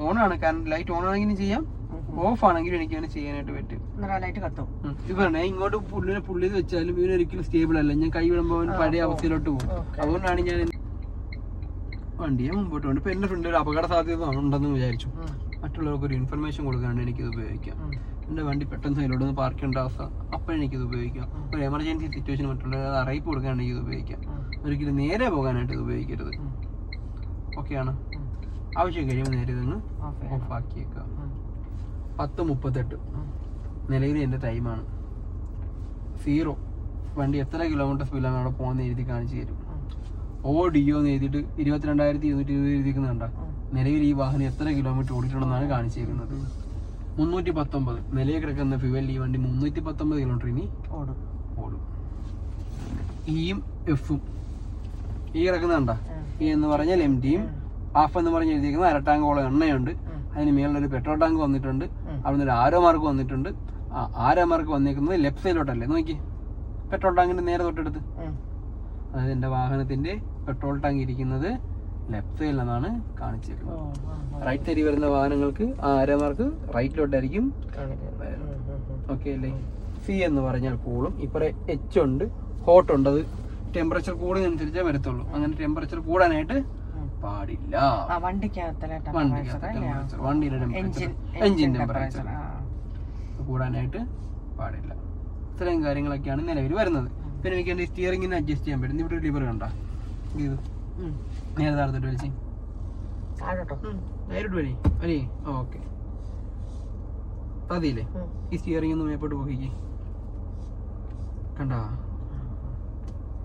ഓൺ ആണ്, കാരണം ലൈറ്റ് ഓൺ ആണെങ്കിലും ചെയ്യാം, ഓഫ് ആണെങ്കിലും എനിക്ക് അങ്ങനെ ചെയ്യാനായിട്ട് പറ്റും. ഇവനെ ഇങ്ങോട്ട് പുള്ളി വെച്ചാലും ഇവനൊരിക്കലും സ്റ്റേബിൾ അല്ല. ഞാൻ കൈ വിടുമ്പോൾ പഴയ അവസ്ഥയിലോട്ട് പോകും. അതുകൊണ്ടാണ് ഞാൻ വണ്ടിയെ മുമ്പോട്ട് കൊണ്ട്. ഇപ്പൊ എന്റെ ഫ്രണ്ട് ഒരു അപകട സാധ്യത ഉണ്ടെന്ന് വിചാരിച്ചു, മറ്റുള്ളവർക്ക് ഒരു ഇൻഫർമേഷൻ കൊടുക്കാണ്ട് എനിക്കിത് ഉപയോഗിക്കാം. എൻ്റെ വണ്ടി പെട്ടെന്ന് സൈഡിലോട്ട് ഒന്ന് പാർക്ക് ചെയ്യേണ്ട അവസ്ഥ, അപ്പോഴെനിക്കിത് ഉപയോഗിക്കാം. ഒരു എമർജൻസി സിറ്റുവേഷൻ മറ്റുള്ള അറിയിപ്പ് കൊടുക്കാണെങ്കിൽ ഇത് ഉപയോഗിക്കാം. ഒരിക്കലും നേരെ പോകാനായിട്ട് ഇത് ഉപയോഗിക്കരുത്. ഓക്കെയാണ്. ആവശ്യം കഴിയുമ്പോൾ നേരെ ഇതൊന്ന് ഓഫാക്കിയേക്കാം. 10:38 നിലവിൽ എൻ്റെ ടൈമാണ്. 0 വണ്ടി എത്ര കിലോമീറ്റർ സ്പീഡിലാണ് അവിടെ പോകുന്ന എഴുതി കാണിച്ചു തരും. ഓഡിയോ എന്ന് എഴുതിയിട്ട് 22,220 എഴുതിക്കുന്നുണ്ടോ? നിലവിൽ ഈ വാഹനം എത്ര കിലോമീറ്റർ ഓടിയിട്ടുണ്ടെന്നാണ് കാണിച്ചിരിക്കുന്നത്. 319 നിലയിൽ കിടക്കുന്ന ഫ്യൂവൽ ഈ വണ്ടി 319 കിലോമീറ്റർ ഇനി ഓടും. ഇയും എഫും ഈ കിടക്കുന്നുണ്ടോ? ഈ എന്ന് പറഞ്ഞാൽ MTയും ഹാഫ് എന്ന് പറഞ്ഞ് എഴുതിയിരിക്കുന്നത് അരട്ടാങ്കോളം എണ്ണയുണ്ട്. അതിന് മേളിലൊരു പെട്രോൾ ടാങ്ക് വന്നിട്ടുണ്ട്. അവിടെ ഒരു ആരോ മാർക്ക് വന്നിട്ടുണ്ട്. ആ ആരോ മാർക്ക് വന്നിരിക്കുന്നത് ലെഫ്റ്റ് സൈഡിലോട്ടല്ലേ, നോക്കി പെട്രോൾ ടാങ്കിന്റെ നേരെ തൊട്ടടുത്ത്. അതായത് എൻ്റെ വാഹനത്തിന്റെ പെട്രോൾ ടാങ്ക് ഇരിക്കുന്നത് ലെഫ്റ്റ് സൈഡിലെന്നാണ് കാണിച്ചിരിക്കുന്നത്. റൈറ്റ് സൈഡിൽ വരുന്ന വാഹനങ്ങൾക്ക് ആ ആരോ മാർക്ക് റൈറ്റിലോട്ടായിരിക്കും. ഓക്കെ അല്ലേ? സി എന്ന് പറഞ്ഞാൽ കൂളും. ഇപ്പറേ H ഉണ്ട്, ഹോട്ട് ഉണ്ട്. അത് ടെമ്പറേച്ചർ കൂടുന്നതനുസരിച്ചേ വരത്തുള്ളൂ. അങ്ങനെ ടെമ്പറേച്ചർ കൂടാനായിട്ട് പാടില്ല. വണ്ടിയുടെ ടെമ്പറേച്ചർ, എഞ്ചിൻ ടെമ്പറേച്ചർ കൂടാനായിട്ട് പാടില്ല. ഇത്രയും കാര്യങ്ങളൊക്കെയാണ് നിലവിൽ വരുന്നത്. പിന്നെ എനിക്ക് എൻ്റെ സ്റ്റിയറിംഗിന് അഡ്ജസ്റ്റ് ചെയ്യാൻ പറ്റും. ഇവിടെ ഒരു ലിവർ കണ്ട, ഇത് നേരെ താഴത്തോട്ട് വലിച്ച് നേരിട്ട് വലി വലി. ഓക്കെ, പതിയില്ലേ? ഈ സ്റ്റിയറിംഗ് ഒന്ന് മേപ്പോട്ട് പോക്കിക്ക്. കണ്ടാ?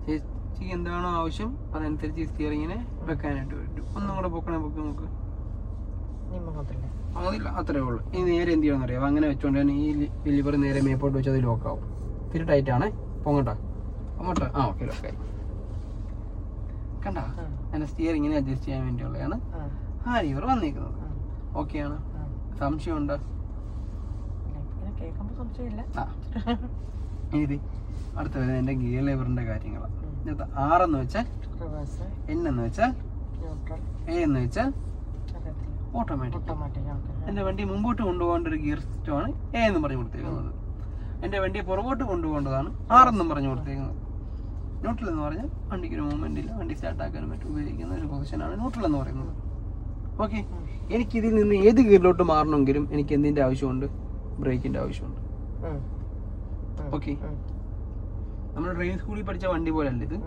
ചേച്ചിക്ക് എന്താണോ ആവശ്യം അതനുസരിച്ച് ഈ സ്റ്റിയറിങ്ങിനെ വെക്കാനായിട്ട് പറ്റും. ഒന്നും കൂടെ പൊക്കണേ പൊക്കി നോക്ക്. അതില്ല, അത്രേ ഉള്ളൂ. ഈ നേരെ എന്ത് ചെയ്യണമെന്ന് അറിയാം. അങ്ങനെ വെച്ചോണ്ട് തന്നെ ഈ ലിവർ നേരെ മേപ്പോട്ട് വെച്ച് അത് ലോക്കാവും. ഇത്തിരി ടൈറ്റ് ആണേ, പൊങ്ങട്ടാ അങ്ങോട്ട്. ആ ഓക്കെ, ലോക്കായി. കണ്ടാ? എൻ്റെ സ്റ്റിയറിങ്ങിനെ അഡ്ജസ്റ്റ് ചെയ്യാൻ വേണ്ടിയുള്ളതാണ് ആ ലിവർ വന്നിരിക്കുന്നത്. ഓക്കെയാണ്. സംശയമുണ്ടോ? ഇനി അടുത്ത വരുന്നത് എൻ്റെ ഗിയർ ലിവറിന്റെ കാര്യങ്ങളാണ്. ഇതിനകത്ത് R എന്ന് വെച്ചാൽ N എന്ന് വെച്ചാൽ A എന്ന് വെച്ചാൽ ഓട്ടോമാറ്റിക്. എൻ്റെ വണ്ടി മുമ്പോട്ട് കൊണ്ടുപോകേണ്ട ഒരു ഗിയർ സിസ്റ്റമാണ് A എന്ന് പറഞ്ഞു കൊടുത്തേക്കുന്നത്. എൻ്റെ വണ്ടി പുറകോട്ട് കൊണ്ടുപോകേണ്ടതാണ് R എന്നും പറഞ്ഞു കൊടുത്തേക്കുന്നത്. ന്യൂട്രൽ എന്ന് പറഞ്ഞാൽ വണ്ടിക്ക് ഒരു മൂവ്മെന്റ് ഇല്ല, വണ്ടി സ്റ്റാർട്ടാക്കാനും മറ്റും ഉപയോഗിക്കുന്ന ഒരു പൊസിഷനാണ് ന്യൂട്രൽ എന്ന് പറയുന്നത്. ഓക്കെ, എനിക്കിതിൽ നിന്ന് ഏത് ഗിയറിലോട്ട് മാറണമെങ്കിലും എനിക്ക് എന്തിൻ്റെ ആവശ്യമുണ്ട്? ബ്രേക്കിൻ്റെ ആവശ്യമുണ്ട്. ഓക്കെ, നമ്മൾ ഡ്രൈവിംഗ് സ്കൂളിൽ പഠിച്ച വണ്ടി പോലെ അല്ല ഇത്.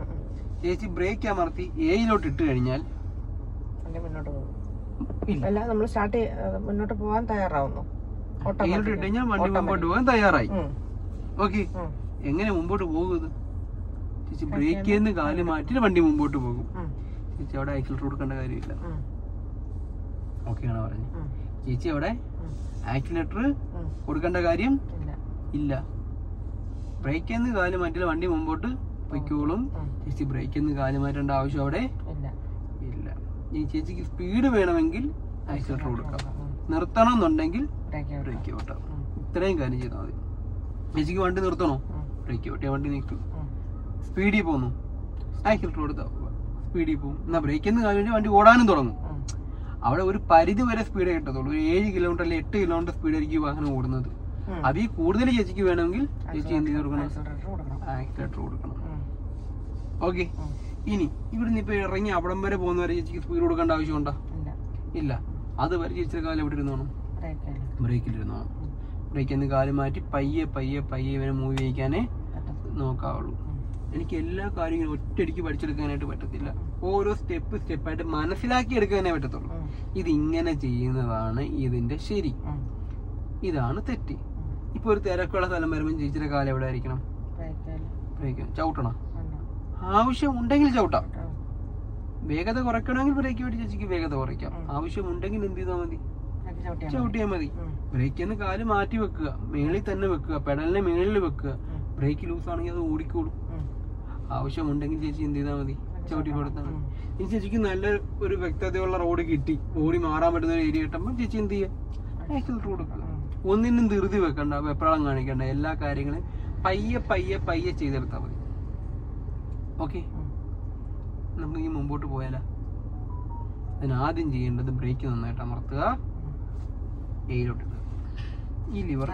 ചേച്ചി ബ്രേക്ക് അമർത്തി എയിലോട്ട് ഇട്ട് കഴിഞ്ഞാൽ മുന്നോട്ട് പോകാൻ തയ്യാറാവുന്നു. എയിലോട്ട് ഇട്ട് കഴിഞ്ഞാൽ വണ്ടി മുമ്പോട്ട് പോകാൻ തയ്യാറായി. ഓക്കെ, എങ്ങനെ മുമ്പോട്ട് പോകുന്നത്? ചേച്ചി ബ്രേക്ക് ചെയ്യുന്ന കാല് മാറ്റിയിട്ട് വണ്ടി മുമ്പോട്ട് പോകും. ചേച്ചി അവിടെ ആക്സിലേറ്റർ കൊടുക്കേണ്ട കാര്യമില്ല. ഓക്കെയാണോ പറഞ്ഞത്? ചേച്ചി അവിടെ ആക്സിലേറ്റർ കൊടുക്കേണ്ട കാര്യം ഇല്ല. ബ്രേക്ക് ചെയ്യുന്ന കാല് മാറ്റിയാൽ വണ്ടി മുമ്പോട്ട് പൊയ്ക്കോളും. ചേച്ചി ബ്രേക്ക് ചെയ്യുന്ന കാല് മാറ്റേണ്ട ആവശ്യം അവിടെ ഇല്ല. ഈ ചേച്ചിക്ക് സ്പീഡ് വേണമെങ്കിൽ ആക്സിലേറ്റർ കൊടുക്കാം, നിർത്തണം എന്നുണ്ടെങ്കിൽ ബ്രേക്ക് ഔട്ടാവും. ഇത്രയും കാര്യം ചെയ്താൽ മതി. ചേച്ചിക്ക് വണ്ടി നിർത്തണോ? ബ്രേക്ക് ഔട്ടിയാൽ വണ്ടി നിൽക്കും. സ്പീഡിൽ പോകുന്നു, ആക്സിലേറ്റർ കൊടുത്താൽ സ്പീഡിൽ പോകും. എന്നാൽ ബ്രേക്ക് ചെയ്യുന്ന കാര്യം വേണ്ടി വണ്ടി ഓടാനും തുടങ്ങും. അവിടെ ഒരു പരിധി വരെ സ്പീഡ് കിട്ടത്തുള്ളൂ. ഒരു 7 കിലോമീറ്റർ അല്ലെങ്കിൽ 8 കിലോമീറ്റർ സ്പീഡായിരിക്കും വാഹനം ഓടുന്നത്. അതിൽ കൂടുതൽ ചേച്ചിക്ക് വേണമെങ്കിൽ ചേച്ചി എന്ത് കൊടുക്കണം? ആക്സിലേറ്റർ കൊടുക്കണം. ഓക്കെ, ഇനി ഇവിടുന്ന് ഇപ്പൊ ഇറങ്ങി അവിടം വരെ പോകുന്നവരെ ചേച്ചിക്ക് സ്പീഡ് കൊടുക്കേണ്ട ആവശ്യമുണ്ടോ? ഇല്ല. അതുവരെ ചേച്ചിയുടെ കാലം എവിടെ ഇരുന്നോണം? ബ്രേക്കിലിരുന്നോണം. ബ്രേക്കിൽ നിന്ന് കാല് മാറ്റി പയ്യെ പയ്യെ പയ്യെ ഇവനെ മൂവ് ചെയ്യിക്കാനേ നോക്കാവുള്ളൂ. എനിക്ക് എല്ലാ കാര്യങ്ങളും ഒറ്റയടിക്ക് പഠിച്ചെടുക്കാനായിട്ട് പറ്റത്തില്ല. ഓരോ സ്റ്റെപ്പായിട്ട് മനസ്സിലാക്കി എടുക്കാനേ പറ്റത്തുള്ളൂ. ഇതിങ്ങനെ ചെയ്യുന്നതാണ് ഇതിന്റെ ശരി, ഇതാണ് തെറ്റ്. ഇപ്പൊ ഒരു തിരക്കുള്ള സ്ഥലം വരുമ്പോൾ ചേച്ചിയുടെ കാലം എവിടെ ആയിരിക്കണം? ബ്രേക്ക് ചവിട്ടണം. ആവശ്യം ഉണ്ടെങ്കിൽ ചവിട്ടാം. വേഗത കുറയ്ക്കണമെങ്കിൽ ബ്രേക്ക് വേണ്ടി ചേച്ചിക്ക് വേഗത കുറയ്ക്കാം. ആവശ്യമുണ്ടെങ്കിൽ എന്ത് ചെയ്താൽ മതി? ചവിട്ടിയാൽ മതി. ബ്രേക്കിൽ നിന്ന് കാല് മാറ്റി വെക്കുക, മേളിൽ തന്നെ വെക്കുക, പെഡലിനെ മേളിൽ വെക്കുക. ബ്രേക്ക് ലൂസ് ആണെങ്കിൽ അത് ഓടിക്കോളും. ആവശ്യമുണ്ടെങ്കിൽ ചേച്ചി എന്ത് ചെയ്താൽ മതി? ചവിട്ടി കൊടുത്താൽ മതി. ഇനി ചേച്ചിക്ക് നല്ല ഒരു വ്യക്തതയുള്ള റോഡ് കിട്ടി, ഓടി മാറാൻ പറ്റുന്ന ഒരു ഏരിയ കിട്ടുമ്പോൾ ചേച്ചി എന്ത് ചെയ്യുക? ആക്സിലേറ്റർ കൊടുക്കുക. ഒന്നിനും ധൃതി വെക്കണ്ട, വെപ്രാളം കാണിക്കണ്ട. എല്ലാ കാര്യങ്ങളും പയ്യെ പയ്യെ പയ്യെ ചെയ്തെടുത്താൽ മതി. ഓക്കെ, നമുക്ക് ഈ മുമ്പോട്ട് പോയാലോ? അതിനാദ്യം ചെയ്യേണ്ടത് ബ്രേക്ക് നന്നായിട്ട് അമർത്തുക, എയിലോട്ട് ഈ ലിവർ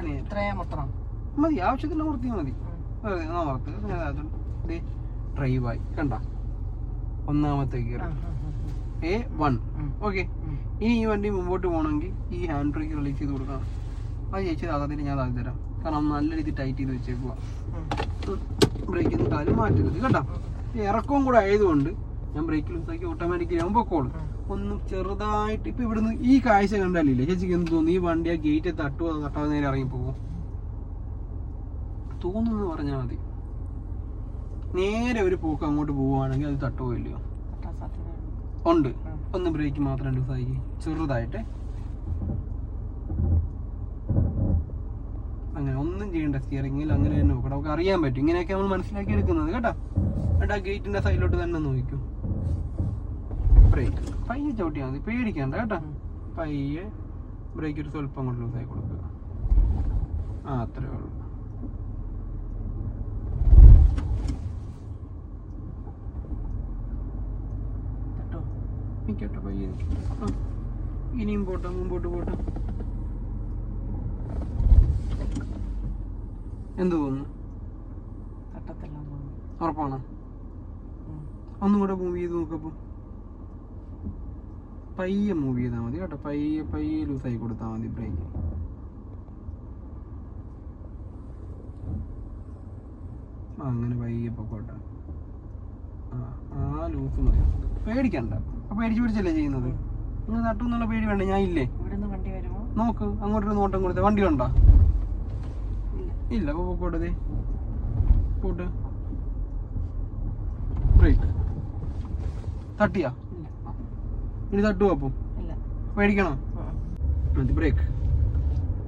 മതി, ആവശ്യത്തിന് അമർത്തിയാൽ മതി. അമർത്തുക, ഡ്രൈവായി. കണ്ട, ഒന്നാമത്തെ ഗിയർ A1. ഓക്കെ, ഇനി ഈ വണ്ടി മുമ്പോട്ട് പോകണമെങ്കിൽ ഈ ഹാൻഡ് ബ്രേക്ക് റിലീസ് ചെയ്ത് കൊടുക്കണം. അത് ചേച്ചി താകത്തില്ല, ഞാൻ താക്കി തരാം. കാരണം നല്ല രീതിയിൽ ടൈറ്റ് ചെയ്ത് വെച്ചേക്കുക. ബ്രേക്കിന് കാലും മാറ്റരുത് കേട്ടോ. ഇറക്കവും കൂടെ ആയതുകൊണ്ട് ഞാൻ ബ്രേക്ക് ലൂസാക്കി ഓട്ടോമാറ്റിക്കലി ആകുമ്പോൾ പൊക്കോളും. ഒന്നും ചെറുതായിട്ട് ഇപ്പൊ ഇവിടുന്ന് ഈ കാഴ്ച കണ്ടാലില്ലേ ചേച്ചിക്ക് എന്ത് തോന്നുന്നു? ഈ വണ്ടി ആ ഗേറ്റ് തട്ടുവോ തട്ടാതെ നേരെ ഇറങ്ങിപ്പോകും തോന്നുന്നു പറഞ്ഞാൽ മതി. നേരെ ഒരു പോക്ക് അങ്ങോട്ട് പോവുകയാണെങ്കിൽ അത് തട്ടുവോ ഇല്ലയോ? ഉണ്ട്. ഒന്ന് ബ്രേക്ക് മാത്രം ലൂസാക്കി ചെറുതായിട്ട്. അങ്ങനെ ഒന്നും ചെയ്യേണ്ട. സ്റ്റിയറിംഗിൽ അങ്ങനെ തന്നെ നോക്കണം. നമുക്ക് അറിയാൻ പറ്റും. ഇങ്ങനെയൊക്കെ നമ്മൾ മനസ്സിലാക്കി എടുക്കുന്നത് കേട്ടോ. എന്നിട്ട് ആ ഗേറ്റിന്റെ സൈഡിലോട്ട് തന്നെ നോക്കിക്കും. ബ്രേക്ക് പയ്യെ ചവിട്ടിയാൽ മതി, പേടിക്കണ്ട കേട്ടോ. പയ്യെ ബ്രേക്ക് ഒരു സ്വല്പം കൊണ്ട് ലൂസായി കൊടുക്കുക. അത്രേ ഉള്ളൂ. നിൽക്കട്ടെ പയ്യെ. ഇനിയും പോട്ടെ, മുമ്പോട്ട് പോട്ടെ. എന്ത് തോന്നുന്നു? ഉറപ്പാണോ? ഒന്നും കൂടെ മൂവ് ചെയ്ത് നോക്കപ്പോ. പയ്യെ മൂവ് ചെയ്താൽ മതി കേട്ടോ. പയ്യെ പയ്യെ ലൂസായി കൊടുത്താൽ മതി ബ്രേക്ക്. അങ്ങനെ പയ്യെ പൊക്കോട്ടെ. ആ ലൂസ് മതി. പേടിക്കണ്ട. അപ്പൊ പേടിച്ച് പിടിച്ചല്ലേ ചെയ്യുന്നത്. നിങ്ങൾ തട്ടുന്നുള്ള പേടി വേണ്ട. ഞാൻ ഇല്ലേ? നോക്ക്, അങ്ങോട്ടൊരു നോട്ടം കൊടുത്ത. വണ്ടി ഉണ്ടോ? ഇല്ല. അപ്പൊ പൊക്കോട്ടതേ പോട്ട്. ബ്രേക്ക് തട്ടിയാ? ഇനി തട്ടുവോ? അപ്പം പേടിക്കണോ? മതി. ബ്രേക്ക്.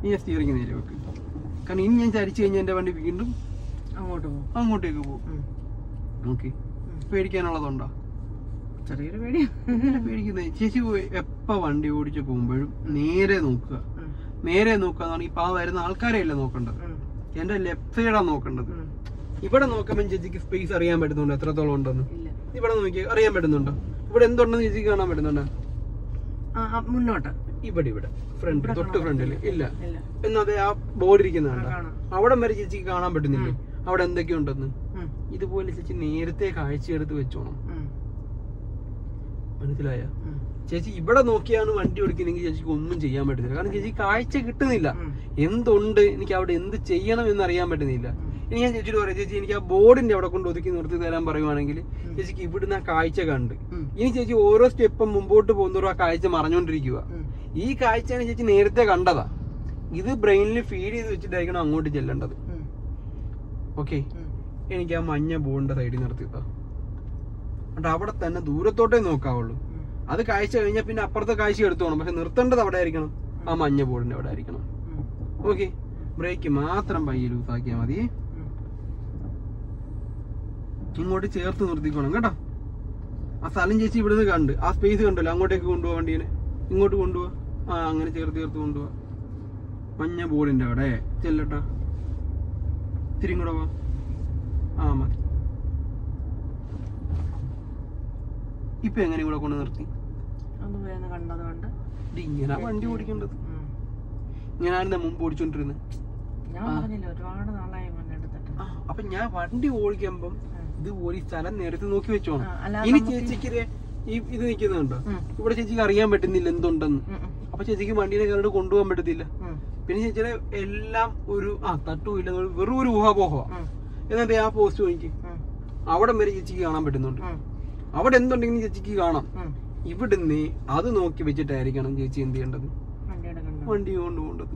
ഈ സ്റ്റിയറിംഗ് നേരെ വെക്ക്. കാരണം ഇനി ഞാൻ ചരിച്ചു കഴിഞ്ഞാൽ എൻ്റെ വണ്ടി വീണ്ടും അങ്ങോട്ടേക്ക് പോകും. ഓക്കെ. പേടിക്കാനുള്ളതുണ്ടോ? ചെറിയൊരു പേടി. പേടിക്കുന്നത് ചേച്ചി എപ്പോ വണ്ടി ഓടിച്ച് പോകുമ്പോഴും നേരെ നോക്കുക. നേരെ നോക്കുക എന്ന് പറഞ്ഞാൽ ഇപ്പൊ ആ വരുന്ന ആൾക്കാരെ അല്ല നോക്കേണ്ടത്. എന്റെ ലെഫ്റ്റ് സൈഡാ നോക്കേണ്ടത്. ഇവിടെ നോക്കുമ്പോൾ ചേച്ചിക്ക് സ്പേസ് അറിയാൻ പറ്റുന്നുണ്ടോ എത്രത്തോളം ഉണ്ടെന്ന്? ഇവിടെ നോക്കി അറിയാൻ പറ്റുന്നുണ്ടോ? ഇവിടെ എന്തുണ്ടെന്ന് ചേച്ചിക്ക് കാണാൻ പറ്റുന്നുണ്ടോ? മുന്നോട്ട് ഇവിടെ ഫ്രണ്ട്, തൊട്ട് ഫ്രണ്ടില് ഇല്ല. എന്നാ ആ ബോർഡ് ഇരിക്കുന്നതാണ്. അവിടെ വരെ ചേച്ചിക്ക് കാണാൻ പറ്റുന്നില്ലേ അവിടെ എന്തൊക്കെയുണ്ടെന്ന്? ഇതുപോലെ ചേച്ചി നേരത്തെ കാഴ്ചയെടുത്ത് വെച്ചോണം. മനസ്സിലായ? ചേച്ചി ഇവിടെ നോക്കിയാണ് വണ്ടി ഓടിക്കുന്നെങ്കിൽ ചേച്ചിക്ക് ഒന്നും ചെയ്യാൻ പറ്റുന്നില്ല. കാരണം ചേച്ചി കാഴ്ച കിട്ടുന്നില്ല. എന്തുണ്ട്, എനിക്ക് അവിടെ എന്ത് ചെയ്യണം എന്ന് അറിയാൻ പറ്റുന്നില്ല. ഇനി ഞാൻ ചേച്ചിയോട് പറയാം, ചേച്ചി എനിക്ക് ആ ബോർഡിന്റെ അവിടെ കൊണ്ട് ഒതുക്കി നിർത്തി തരാൻ പറയുവാണെങ്കിൽ ചേച്ചിക്ക് ഇവിടുന്ന് ആ കാഴ്ച കണ്ട് ഇനി ചേച്ചി ഓരോ സ്റ്റെപ്പും മുമ്പോട്ട് പോകുന്നതോറും ആ കാഴ്ച മറഞ്ഞുകൊണ്ടിരിക്കുക. ഈ കാഴ്ചയാണ് ചേച്ചി നേരത്തെ കണ്ടതാ. ഇത് ബ്രെയിനിൽ ഫീഡ് ചെയ്ത് വെച്ചിട്ടായിരിക്കണം അങ്ങോട്ട് ചെല്ലേണ്ടത്. ഓക്കെ. എനിക്ക് ആ മഞ്ഞ ബോർഡിന്റെ സൈഡിൽ നിർത്തിത്താ. എന്നിട്ട് അവിടെ തന്നെ ദൂരത്തോട്ടേ നോക്കാവുള്ളൂ. അത് കാഴ്ച കഴിഞ്ഞാൽ പിന്നെ അപ്പുറത്തെ കാഴ്ച എടുത്തോണം. പക്ഷെ നിർത്തേണ്ടത് അവിടെ ആയിരിക്കണം, ആ മഞ്ഞ ബോർഡിന്റെ അവിടെ ആയിരിക്കണം. ഓക്കെ. ബ്രേക്ക് മാത്രം പയ്യെ ലൂസാക്കിയാൽ മതി. ഇങ്ങോട്ട് ചേർത്ത് നിർത്തിക്കോണം കേട്ടോ. ആ സ്ഥലം ചേച്ചി ഇവിടുന്ന് കണ്ട് ആ സ്പേസ് കണ്ടല്ലോ, അങ്ങോട്ടേക്ക് കൊണ്ടുപോവാ വണ്ടീനെ. ഇങ്ങോട്ട് കൊണ്ടുപോവാ. അങ്ങനെ ചേർത്ത് കൊണ്ടുപോവാ. മഞ്ഞ ബോർഡിന്റെ അവിടെ ചെല്ലട്ടാ. തിരിയും കൂടെ പോവാ. മതി. ഇപ്പൊ എങ്ങനെ ഇവിടെ കൊണ്ട് നിർത്തി? ഇങ്ങനെ വണ്ടി ഓടിക്കേണ്ടത്. ഞാനാണ് മുമ്പ് ഓടിച്ചോണ്ടിരുന്നത്. അപ്പൊ ഞാൻ വണ്ടി ഓടിക്കുമ്പം ഇതുപോലെ ഈ സ്ഥലം നേരത്തെ നോക്കി വെച്ചോണം. ഇനി ചേച്ചിക്ക് ഇത് നിൽക്കുന്നുണ്ടോ? ഇവിടെ ചേച്ചിക്ക് അറിയാൻ പറ്റുന്നില്ല എന്തുണ്ടെന്ന്. അപ്പൊ ചേച്ചിക്ക് വണ്ടീനെ കയറിട്ട് കൊണ്ടുപോകാൻ പറ്റത്തില്ല. പിന്നെ ചേച്ചിയുടെ എല്ലാം ഒരു തട്ടുമില്ല, വെറും ഒരു ഊഹാപോഹ. എന്നിട്ട് ആ പോസ്റ്റ് നോക്കി അവിടെ വരെ ചേച്ചിക്ക് കാണാൻ പറ്റുന്നുണ്ട്. അവിടെ എന്തുണ്ടെങ്കിലും ചേച്ചിക്ക് കാണാം. ഇവിടുന്ന് അത് നോക്കി വെച്ചിട്ടായിരിക്കണം ചേച്ചി എന്ത് ചെയ്യേണ്ടത്? വണ്ടി കൊണ്ടുപോകേണ്ടത്.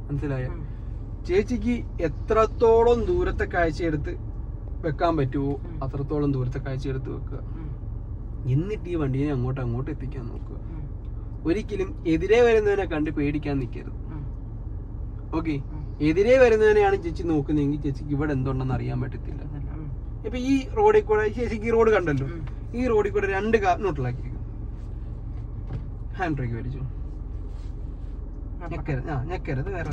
മനസ്സിലായ? ചേച്ചിക്ക് എത്രത്തോളം ദൂരത്തെ കാഴ്ചയെടുത്ത് വെക്കാൻ പറ്റുമോ അത്രത്തോളം ദൂരത്തെ കാഴ്ചയെടുത്ത് വെക്കുക. എന്നിട്ട് ഈ വണ്ടിയെ അങ്ങോട്ട് എത്തിക്കാൻ നോക്കുക. ഒരിക്കലും എതിരെ വരുന്നതിനെ കണ്ട് പേടിക്കാൻ നിൽക്കരുത്. ഓക്കെ. എതിരെ വരുന്നതിനെയാണ് ചേച്ചി നോക്കുന്നതെങ്കിൽ ചേച്ചിക്ക് ഇവിടെ എന്തുണ്ടെന്ന് അറിയാൻ പറ്റത്തില്ല. ഇപ്പൊ ഈ റോഡിൽ കൂടെ ചേച്ചിക്ക് ഈ റോഡ് കണ്ടല്ലോ, ഈ റോഡിൽ കൂടെ 2 കാർ ന്യൂട്രലാക്കിയിരിക്കും. ഹാൻഡ് ബ്രേക്ക് വലിച്ചു ഞെക്കരുത്. വേറെ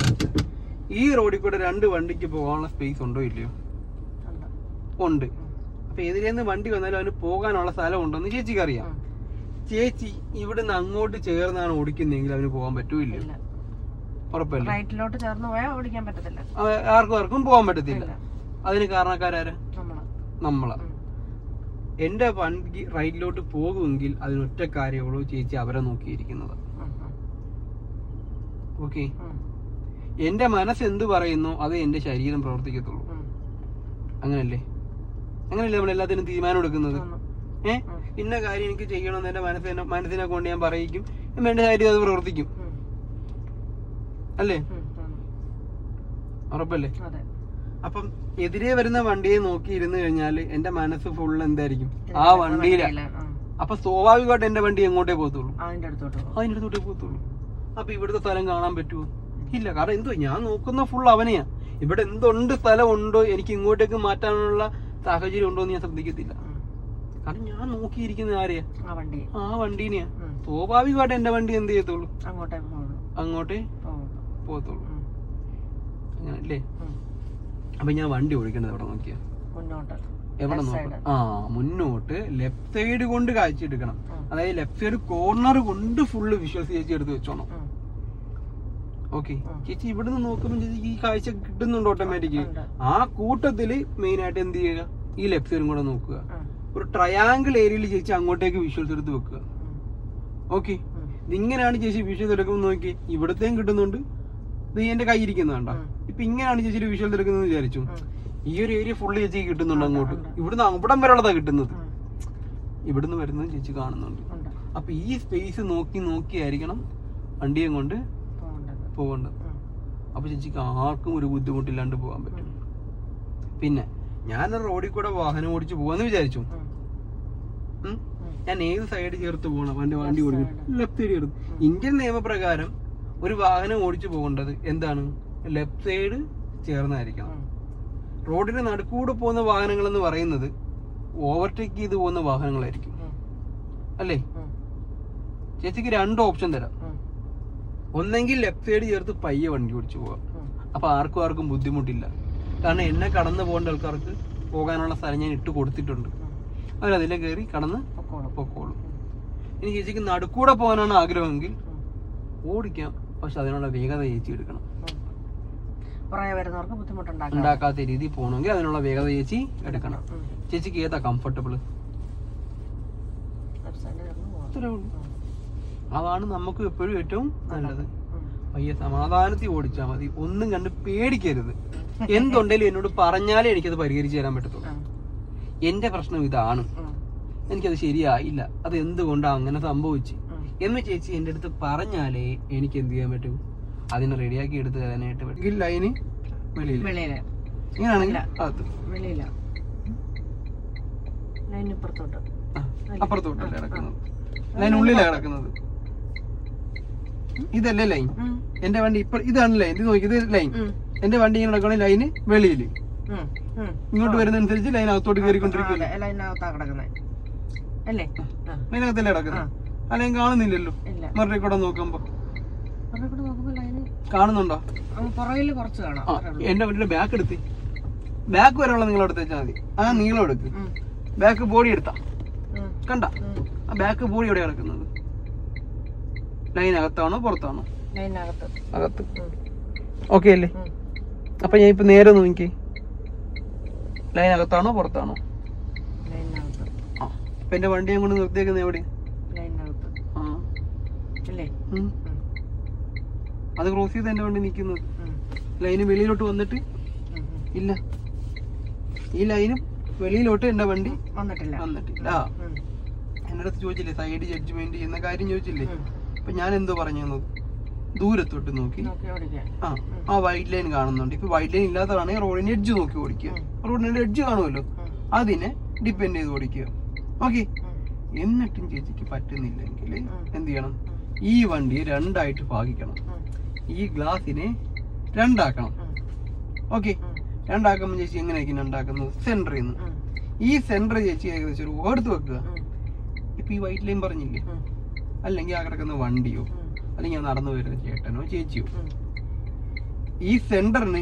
ഈ റോഡിൽ കൂടെ 2 വണ്ടിക്ക് പോകാനുള്ള സ്പേസ് ഉണ്ടോ ഇല്ലയോ? ഉണ്ട്. അപ്പൊ എതിരെന്ന് വണ്ടി വന്നാലും അവന് പോകാനുള്ള സ്ഥലം ഉണ്ടോന്ന് ചേച്ചിക്ക് അറിയാം. ചേച്ചി ഇവിടുന്ന് അങ്ങോട്ട് ചേർന്നാണ് ഓടിക്കുന്നെങ്കിൽ അവന് പോകാൻ പറ്റൂല്ല. ഉറപ്പല്ലേ? റൈറ്റിലോട്ട് ചേർന്ന് പോയാൽ ഓടിക്കാൻ പറ്റത്തില്ല. ആർക്കും പോകാൻ പറ്റത്തില്ല. അതിന് കാരണക്കാരാരാ? നമ്മളാ. എന്റെ വണ്ടി റൈറ്റിലോട്ട് പോകുമെങ്കിൽ അതിനൊറ്റ കാര്യമുള്ളൂ, ചേച്ചി അവരെ നോക്കിയിരിക്കുന്നത്. ഓക്കെ. എന്റെ മനസ്സ് എന്ത് പറയുന്നു അത് എന്റെ ശരീരം പ്രവർത്തിക്കത്തുള്ളൂ. അങ്ങനല്ലേ നമ്മൾ എല്ലാത്തിനും തീരുമാനം എടുക്കുന്നത്. ഇന്ന കാര്യം എനിക്ക് ചെയ്യണമെന്ന് എന്റെ മനസ്സിനെ കൊണ്ട് ഞാൻ പറയിക്കും, എന്റെ ശരീരം അത് പ്രവർത്തിക്കും. അല്ലേ? ഉറപ്പല്ലേ? അപ്പം എതിരെ വരുന്ന വണ്ടിയെ നോക്കി ഇരുന്ന് കഴിഞ്ഞാല് എന്റെ മനസ്സ് ഫുൾ എന്തായിരിക്കും? ആ വണ്ടിയിലാണ്. അപ്പൊ സ്വാഭാവികമായിട്ട് എന്റെ വണ്ടി എങ്ങോട്ടേ പോകത്തുള്ളൂ? അതിന്റെ അടുത്തോട്ടേ പോകത്തുള്ളൂ. അപ്പൊ ഇവിടുത്തെ സ്ഥലം കാണാൻ പറ്റുമോ? ഇല്ല. കാരണം എന്തോ ഞാൻ നോക്കുന്ന ഫുൾ അവനെയാ. ഇവിടെ എന്തുണ്ട്, സ്ഥലം ഉണ്ടോ, എനിക്ക് ഇങ്ങോട്ടേക്ക് മാറ്റാനുള്ള സാഹചര്യം ഉണ്ടോ എന്ന് ഞാൻ ശ്രദ്ധിക്കത്തില്ല. കാരണം ഞാൻ നോക്കിയിരിക്കുന്ന ആരെയാ? ആ വണ്ടീനെയാ. സ്വാഭാവികമായിട്ട് എന്റെ വണ്ടി എന്ത് ചെയ്യത്തുള്ളൂ? അങ്ങോട്ടേ പോകത്തുള്ളൂ. അങ്ങനല്ലേ? അപ്പൊ ഞാൻ വണ്ടി ഓടിക്കേണ്ടത് എവിടെ നോക്കിയാ? എവിടെ നോക്കണം? മുന്നോട്ട് ലെഫ്റ്റ് സൈഡ് കൊണ്ട് കാഴ്ച എടുക്കണം. അതായത് ലെഫ്റ്റ് സൈഡ് കോർണർ കൊണ്ട് ഫുള്ള് വിഷ്വൽസ് ചേച്ചി എടുത്ത് വെച്ചോണം. ഓക്കെ ചേച്ചി ഇവിടുന്ന് നോക്കുമ്പോൾ ചേച്ചി ഈ കാഴ്ച കിട്ടുന്നുണ്ട് ഓട്ടോമാറ്റിക്കലി. ആ കൂട്ടത്തില് മെയിൻ ആയിട്ട് എന്ത് ചെയ്യുക? ഈ ലെഫ്റ്റ് സൈഡും കൂടെ നോക്കുക. ഒരു ട്രയാങ്കിൾ ഏരിയയിൽ ചേച്ചി അങ്ങോട്ടേക്ക് വിഷ്വൽസ് എടുത്ത് വെക്കുക. ഓക്കെ, ഇതിങ്ങനെയാണ് ചേച്ചി വിഷ്വൽസ് എടുക്കുമ്പോൾ നോക്കി ഇവിടത്തെയും കിട്ടുന്നുണ്ട്. ഇത് എന്റെ കൈ ഇരിക്കുന്നതാണ്ടോ? ഇപ്പൊ ഇങ്ങനെയാണ് ചേച്ചി വിഷ്വൽസ് എടുക്കുന്നത് വിചാരിച്ചു. ഈ ഒരു ഏരിയ ഫുള്ള് ചേച്ചി കിട്ടുന്നുണ്ട് അങ്ങോട്ട്. ഇവിടുന്ന് അവിടം വരെയുള്ളതാ കിട്ടുന്നത്. ഇവിടുന്ന് വരുന്നത് ചേച്ചി കാണുന്നുണ്ട്. അപ്പൊ ഈ സ്പേസ് നോക്കിയായിരിക്കണം വണ്ടിയെ കൊണ്ട് പോകേണ്ടത്. അപ്പൊ ചേച്ചിക്ക് ആർക്കും ഒരു ബുദ്ധിമുട്ടില്ലാണ്ട് പോകാൻ പറ്റും. പിന്നെ ഞാൻ റോഡിൽ കൂടെ വാഹനം ഓടിച്ച് പോവാന്ന് വിചാരിച്ചു. ഞാൻ ഏത് സൈഡ് ചേർത്ത് പോകണം? വണ്ടി ഓടിക്കും ലെഫ്റ്റ് സൈഡ് ചേർത്ത്. ഇന്ത്യൻ നിയമപ്രകാരം ഒരു വാഹനം ഓടിച്ചു പോകേണ്ടത് എന്താണ്? ലെഫ്റ്റ് സൈഡ് ചേർന്നായിരിക്കണം. റോഡിന് നടുക്കൂടെ പോകുന്ന വാഹനങ്ങൾ എന്ന് പറയുന്നത് ഓവർടേക്ക് ചെയ്ത് പോകുന്ന വാഹനങ്ങളായിരിക്കും. അല്ലേ? ചേച്ചിക്ക് 2 ഓപ്ഷൻ തരാം. ഒന്നെങ്കിൽ ലെഫ്റ്റ് സൈഡ് ചേർത്ത് പയ്യെ വണ്ടി ഓടിച്ചു പോവാം. അപ്പൊ ആർക്കും ബുദ്ധിമുട്ടില്ല. കാരണം എന്നെ കടന്നു പോകേണ്ട ആൾക്കാർക്ക് പോകാനുള്ള സ്ഥലം ഞാൻ ഇട്ട് കൊടുത്തിട്ടുണ്ട്. അവരതിലെ കയറി കടന്ന് പൊക്കോളും. ഇനി ചേച്ചിക്ക് നടുക്കൂടെ പോകാനാണ് ആഗ്രഹമെങ്കിൽ ഓടിക്കാം. പക്ഷെ അതിനുള്ള വേഗത ചേച്ചി എടുക്കണം. ഉണ്ടാക്കാത്ത രീതിയിൽ പോകണമെങ്കിൽ അതിനുള്ള വേഗത ചേച്ചി എടുക്കണം. ചേച്ചിക്ക് ഏതാ കംഫർട്ടബിൾ? അതാണ് നമുക്ക് എപ്പോഴും ഏറ്റവും നല്ലത്. പയ്യെ സമാധാനത്തിൽ ഓടിച്ചാൽ മതി. ഒന്നും കണ്ട് പേടിക്കരുത്. എന്തുണ്ടെങ്കിലും എന്നോട് പറഞ്ഞാലേ എനിക്കത് പരിഹരിച്ചു തരാൻ പറ്റത്തുള്ളൂ. എന്റെ പ്രശ്നം ഇതാണ്, എനിക്കത് ശരിയായില്ല, അത് എന്തുകൊണ്ടാണ് അങ്ങനെ സംഭവിച്ചു എന്ന് ചേച്ചി എന്റെ അടുത്ത് പറഞ്ഞാലേ എനിക്ക് എന്ത് ചെയ്യാൻ പറ്റും? അതിനെ റെഡിയാക്കി എടുത്ത് തരാനായിട്ട് പറ്റും. ലൈന് വെളിയിൽ ഇങ്ങനെയാണെങ്കിൽ അപ്പുറത്തോട്ടല്ലേ കിടക്കുന്നത്? ലൈൻ ഉള്ളിലാണ് കിടക്കുന്നത്. ഇതല്ലേ ലൈൻ? എന്റെ വണ്ടി ഇതാണ് ലൈൻ. ഇത് നോക്കി, ഇത് ലൈൻ. എന്റെ വണ്ടി ഇങ്ങനെ നടക്കണ ലൈന് വെളിയിൽ ഇങ്ങോട്ട് വരുന്നതനുസരിച്ച് ലൈൻ അകത്തോട്ട് കയറിക്കൊണ്ടിരിക്കുകയല്ലേ? ലൈനകത്തല്ലേ കിടക്കുന്നത്? അല്ലെങ്കിൽ കാണുന്നില്ലല്ലോ. മറുപടി കൂടെ നോക്കുമ്പോ കാണുന്നുണ്ടോ? എന്റെ വണ്ടിയുടെ ബാക്ക് എടുത്ത് ബാക്ക് വരെയുള്ള നീളം എടുത്ത് വെച്ചാൽ മതി. ആ നീളം എടുക്ക്. ബാക്ക് ബോഡി എടുത്താ കണ്ട? ആ ബാക്ക് ബോഡി എവിടെ കിടക്കുന്നത്? ലൈൻ അകത്താണോ പുറത്താണോ? അകത്ത്. ഓക്കെ അല്ലേ? അപ്പൊ ഞാൻ ഇപ്പൊ നേരെ നോക്കി, ലൈൻ അകത്താണോ പുറത്താണോ? അപ്പൊ എന്റെ വണ്ടി ഞാൻ കൊണ്ട് നിർത്തിയേക്കുന്നത് എവിടെ? അത് ക്രോസ് ചെയ്ത് എന്റെ വണ്ടി നിൽക്കുന്നത്. ലൈന് വെളിയിലോട്ട് വന്നിട്ട് ഇല്ല. ഈ ലൈനും വെളിയിലോട്ട് എന്റെ വണ്ടി വന്നിട്ടില്ല. എന്റെ അടുത്ത് ചോദിച്ചില്ലേ സൈഡ് ജഡ്ജ്മെന്റ് എന്ന കാര്യം ചോദിച്ചില്ലേ? അപ്പൊ ഞാൻ എന്തോ പറഞ്ഞു തന്നത്? ദൂരത്തോട്ട് നോക്കി ആ വൈറ്റ് ലൈൻ കാണുന്നുണ്ട്. ഇപ്പൊ വൈറ്റ് ലൈൻ ഇല്ലാത്തതാണെങ്കിൽ റോഡിന്റെ എഡ്ജ് നോക്കി ഓടിക്കുക. റോഡിന്റെ എഡ്ജ് കാണുമല്ലോ, അതിനെ ഡിപ്പെൻഡ് ചെയ്ത് ഓടിക്കുക. ഓക്കെ. എന്നിട്ടും ചേച്ചിക്ക് പറ്റുന്നില്ലെങ്കിൽ എന്ത് ചെയ്യണം? ഈ വണ്ടിയെ 2ആയിട്ട് ഭാഗിക്കണം. ഈ ഗ്ലാസിനെ 2ആക്കണം. ഓക്കെ. 2ആക്കുമ്പോൾ ചേച്ചി എങ്ങനെയായിരിക്കും ഉണ്ടാക്കുന്നത്? സെന്ററിൽ നിന്ന് ഈ സെന്റർ ചേച്ചി ഏകദേശം ഒരു ഓടുത്ത് വെക്കുക. ഇപ്പൊ ഈ വൈറ്റ് ലൈൻ പറഞ്ഞില്ലേ? അല്ലെങ്കിൽ ആ കിടക്കുന്ന വണ്ടിയോ അല്ലെങ്കിൽ ആ നടന്നു വരുന്ന ചേട്ടനോ ചേച്ചിയോ ഈ സെന്ററിന്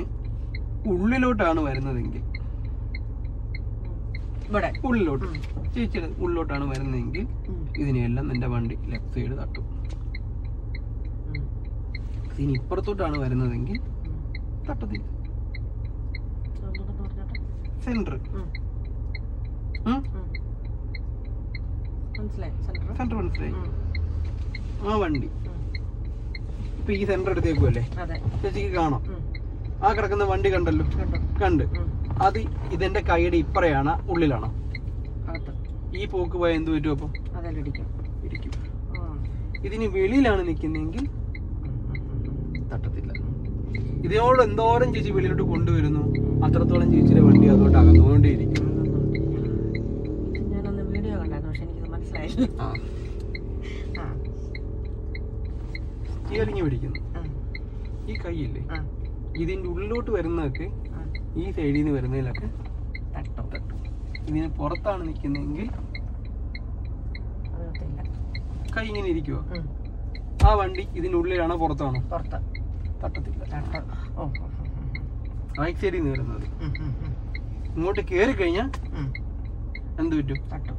ഉള്ളിലോട്ടാണ് വരുന്നതെങ്കിൽ, ഉള്ളിലോട്ട് ചേച്ചിയുടെ ഉള്ളിലോട്ടാണ് വരുന്നതെങ്കിൽ ഇതിനെല്ലാം നിന്റെ വണ്ടി ലെഫ്റ്റ് സൈഡ് തട്ടും. ഇനി ഇപ്പുറത്തോട്ടാണ് വരുന്നതെങ്കിൽ തട്ടത്തില്ല. സെന്റർ സെന്റർ മനസ്സിലായി? ആ വണ്ടി ഇപ്പൊ ഈ സെന്റർ എടുത്തേക്കുമല്ലേ, അതെ. ചേച്ചിക്ക് കാണാം ആ കിടക്കുന്ന വണ്ടി കണ്ടല്ലോ, കണ്ട്. അത് ഇതെന്റെ കൈയുടെ ഇപ്പറയാണ്, ഉള്ളിലാണോ? ഈ പോക്ക് പോയാൽ എന്ത് പറ്റും? അപ്പം ഇരിക്കും. ഇതിന് വെളിയിലാണ് നിൽക്കുന്നെങ്കിൽ തട്ടത്തില്ല. ഇതിനോട് എന്തോരം ചേച്ചി വെളിയിലോട്ട് കൊണ്ടുവരുന്നു, അത്രത്തോളം ചേച്ചിയുടെ വണ്ടി അതുകൊണ്ട് അകന്നുകൊണ്ടേയിരിക്കും. ഞാനൊന്ന് വീഡിയോ കണ്ടായിരുന്നു, പക്ഷെ എനിക്കത് മനസ്സിലായില്ല. സ്റ്റിയറിംഗ് പിടിക്കുന്നു, ഈ കൈയില്ലേ, ഇതിന്റെ ഉള്ളിലോട്ട് വരുന്നതൊക്കെ ഈ സൈഡിൽ നിന്ന് വരുന്നതിലൊക്കെ തട്ടും. ഇതിന് പുറത്താണ് നിൽക്കുന്നെങ്കിൽ കൈ ഇങ്ങനെ ഇരിക്കുവോ? ആ വണ്ടി ഇതിന്റെ ഉള്ളിലാണോ പുറത്താണോ? തട്ടത്തില്ല. റൈറ്റ് സൈഡിൽ നിന്ന് വരുന്നത് ഇങ്ങോട്ട് കേറി കഴിഞ്ഞാൽ എന്ത് പറ്റും? തട്ടും.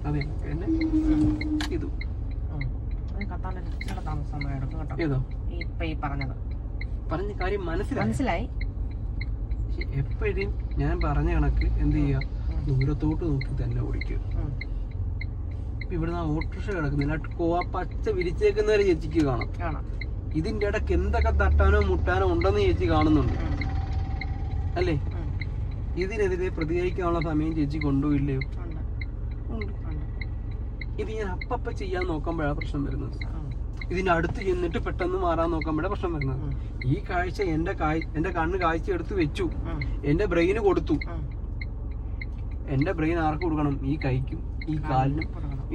അതെ. പിന്നെ ഇതും ഏതോ പറഞ്ഞ കാര്യം മനസ്സിലായി. എപ്പോഴും ഞാൻ പറഞ്ഞ കണക്ക് എന്ത് ചെയ്യുക, ദൂരത്തോട്ട് നോക്കി തന്നെ ഓടിക്കുക. ഇവിടുന്ന് ഓട്ടോറിക്ഷ കിടക്കുന്നില്ല, പച്ച വിരിച്ചേക്കുന്നവരെ ചേച്ചിക്ക് കാണാം. ഇതിന്റെ ഇടയ്ക്ക് എന്തൊക്കെ തട്ടാനോ മുട്ടാനോ ഉണ്ടെന്ന് ചേച്ചി കാണുന്നുണ്ട് അല്ലേ? ഇതിനെതിരെ പ്രതികരിക്കാനുള്ള സമയം ചേച്ചി കൊണ്ടുപോയില്ലയോ? ഇത് ഞാൻ അപ്പപ്പ ചെയ്യാൻ നോക്കുമ്പോഴാണ് പ്രശ്നം വരുന്നത്. ഇതിന്റെ അടുത്ത് ചെന്നിട്ട് പെട്ടെന്ന് മാറാൻ നോക്കുമ്പോഴാണ് പ്രശ്നം വരുന്നത്. ഈ കാഴ്ച എന്റെ കണ്ണ് കാഴ്ച എടുത്ത് വെച്ചു, എന്റെ ബ്രെയിന് കൊടുത്തു. എന്റെ ബ്രെയിൻ ആർക്ക് കൊടുക്കണം? ഈ കൈക്കും ഈ കാലിനും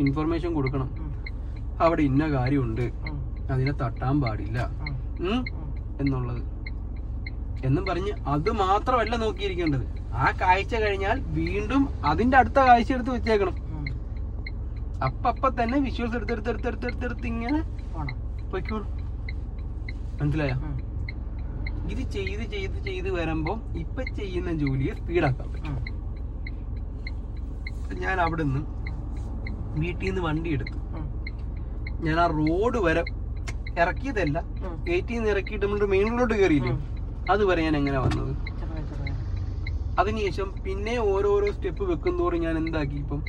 ഇൻഫർമേഷൻ കൊടുക്കണം. അവിടെ ഇന്ന കാര്യമുണ്ട്, അതിനെ തട്ടാൻ പാടില്ല എന്നുള്ളത് എന്നും പറഞ്ഞ് അത് മാത്രമല്ല നോക്കിയിരിക്കേണ്ടത്. ആ കാഴ്ച കഴിഞ്ഞാൽ വീണ്ടും അതിന്റെ അടുത്ത കാഴ്ച എടുത്ത് വെച്ചേക്കണം. അപ്പ തന്നെ വിഷ്വൽസ് എടുത്തെടുത്ത് ഇങ്ങനെ പൊയ്ക്കോളും. മനസ്സിലായോ? ഇത് ചെയ്ത് വരുമ്പോ ഇപ്പൊ ചെയ്യുന്ന ജോലിയെ സ്പീഡാക്കാൻ പറ്റും. ഞാൻ അവിടെ നിന്ന് വീട്ടിൽ നിന്ന് വണ്ടി എടുത്തു. ഞാൻ ആ റോഡ് വരെ ഇറക്കിയതല്ല, ഗേറ്റിൽ നിന്ന് ഇറക്കിയിട്ട് നമ്മൾ മെയിൻ റോഡ് കയറിയില്ലേ, അതുവരെ ഞാൻ എങ്ങനെ വന്നത്. അതിനുശേഷം പിന്നെ ഓരോരോ സ്റ്റെപ്പ് വെക്കുന്നതോറും ഞാൻ എന്താക്കി, ഇപ്പം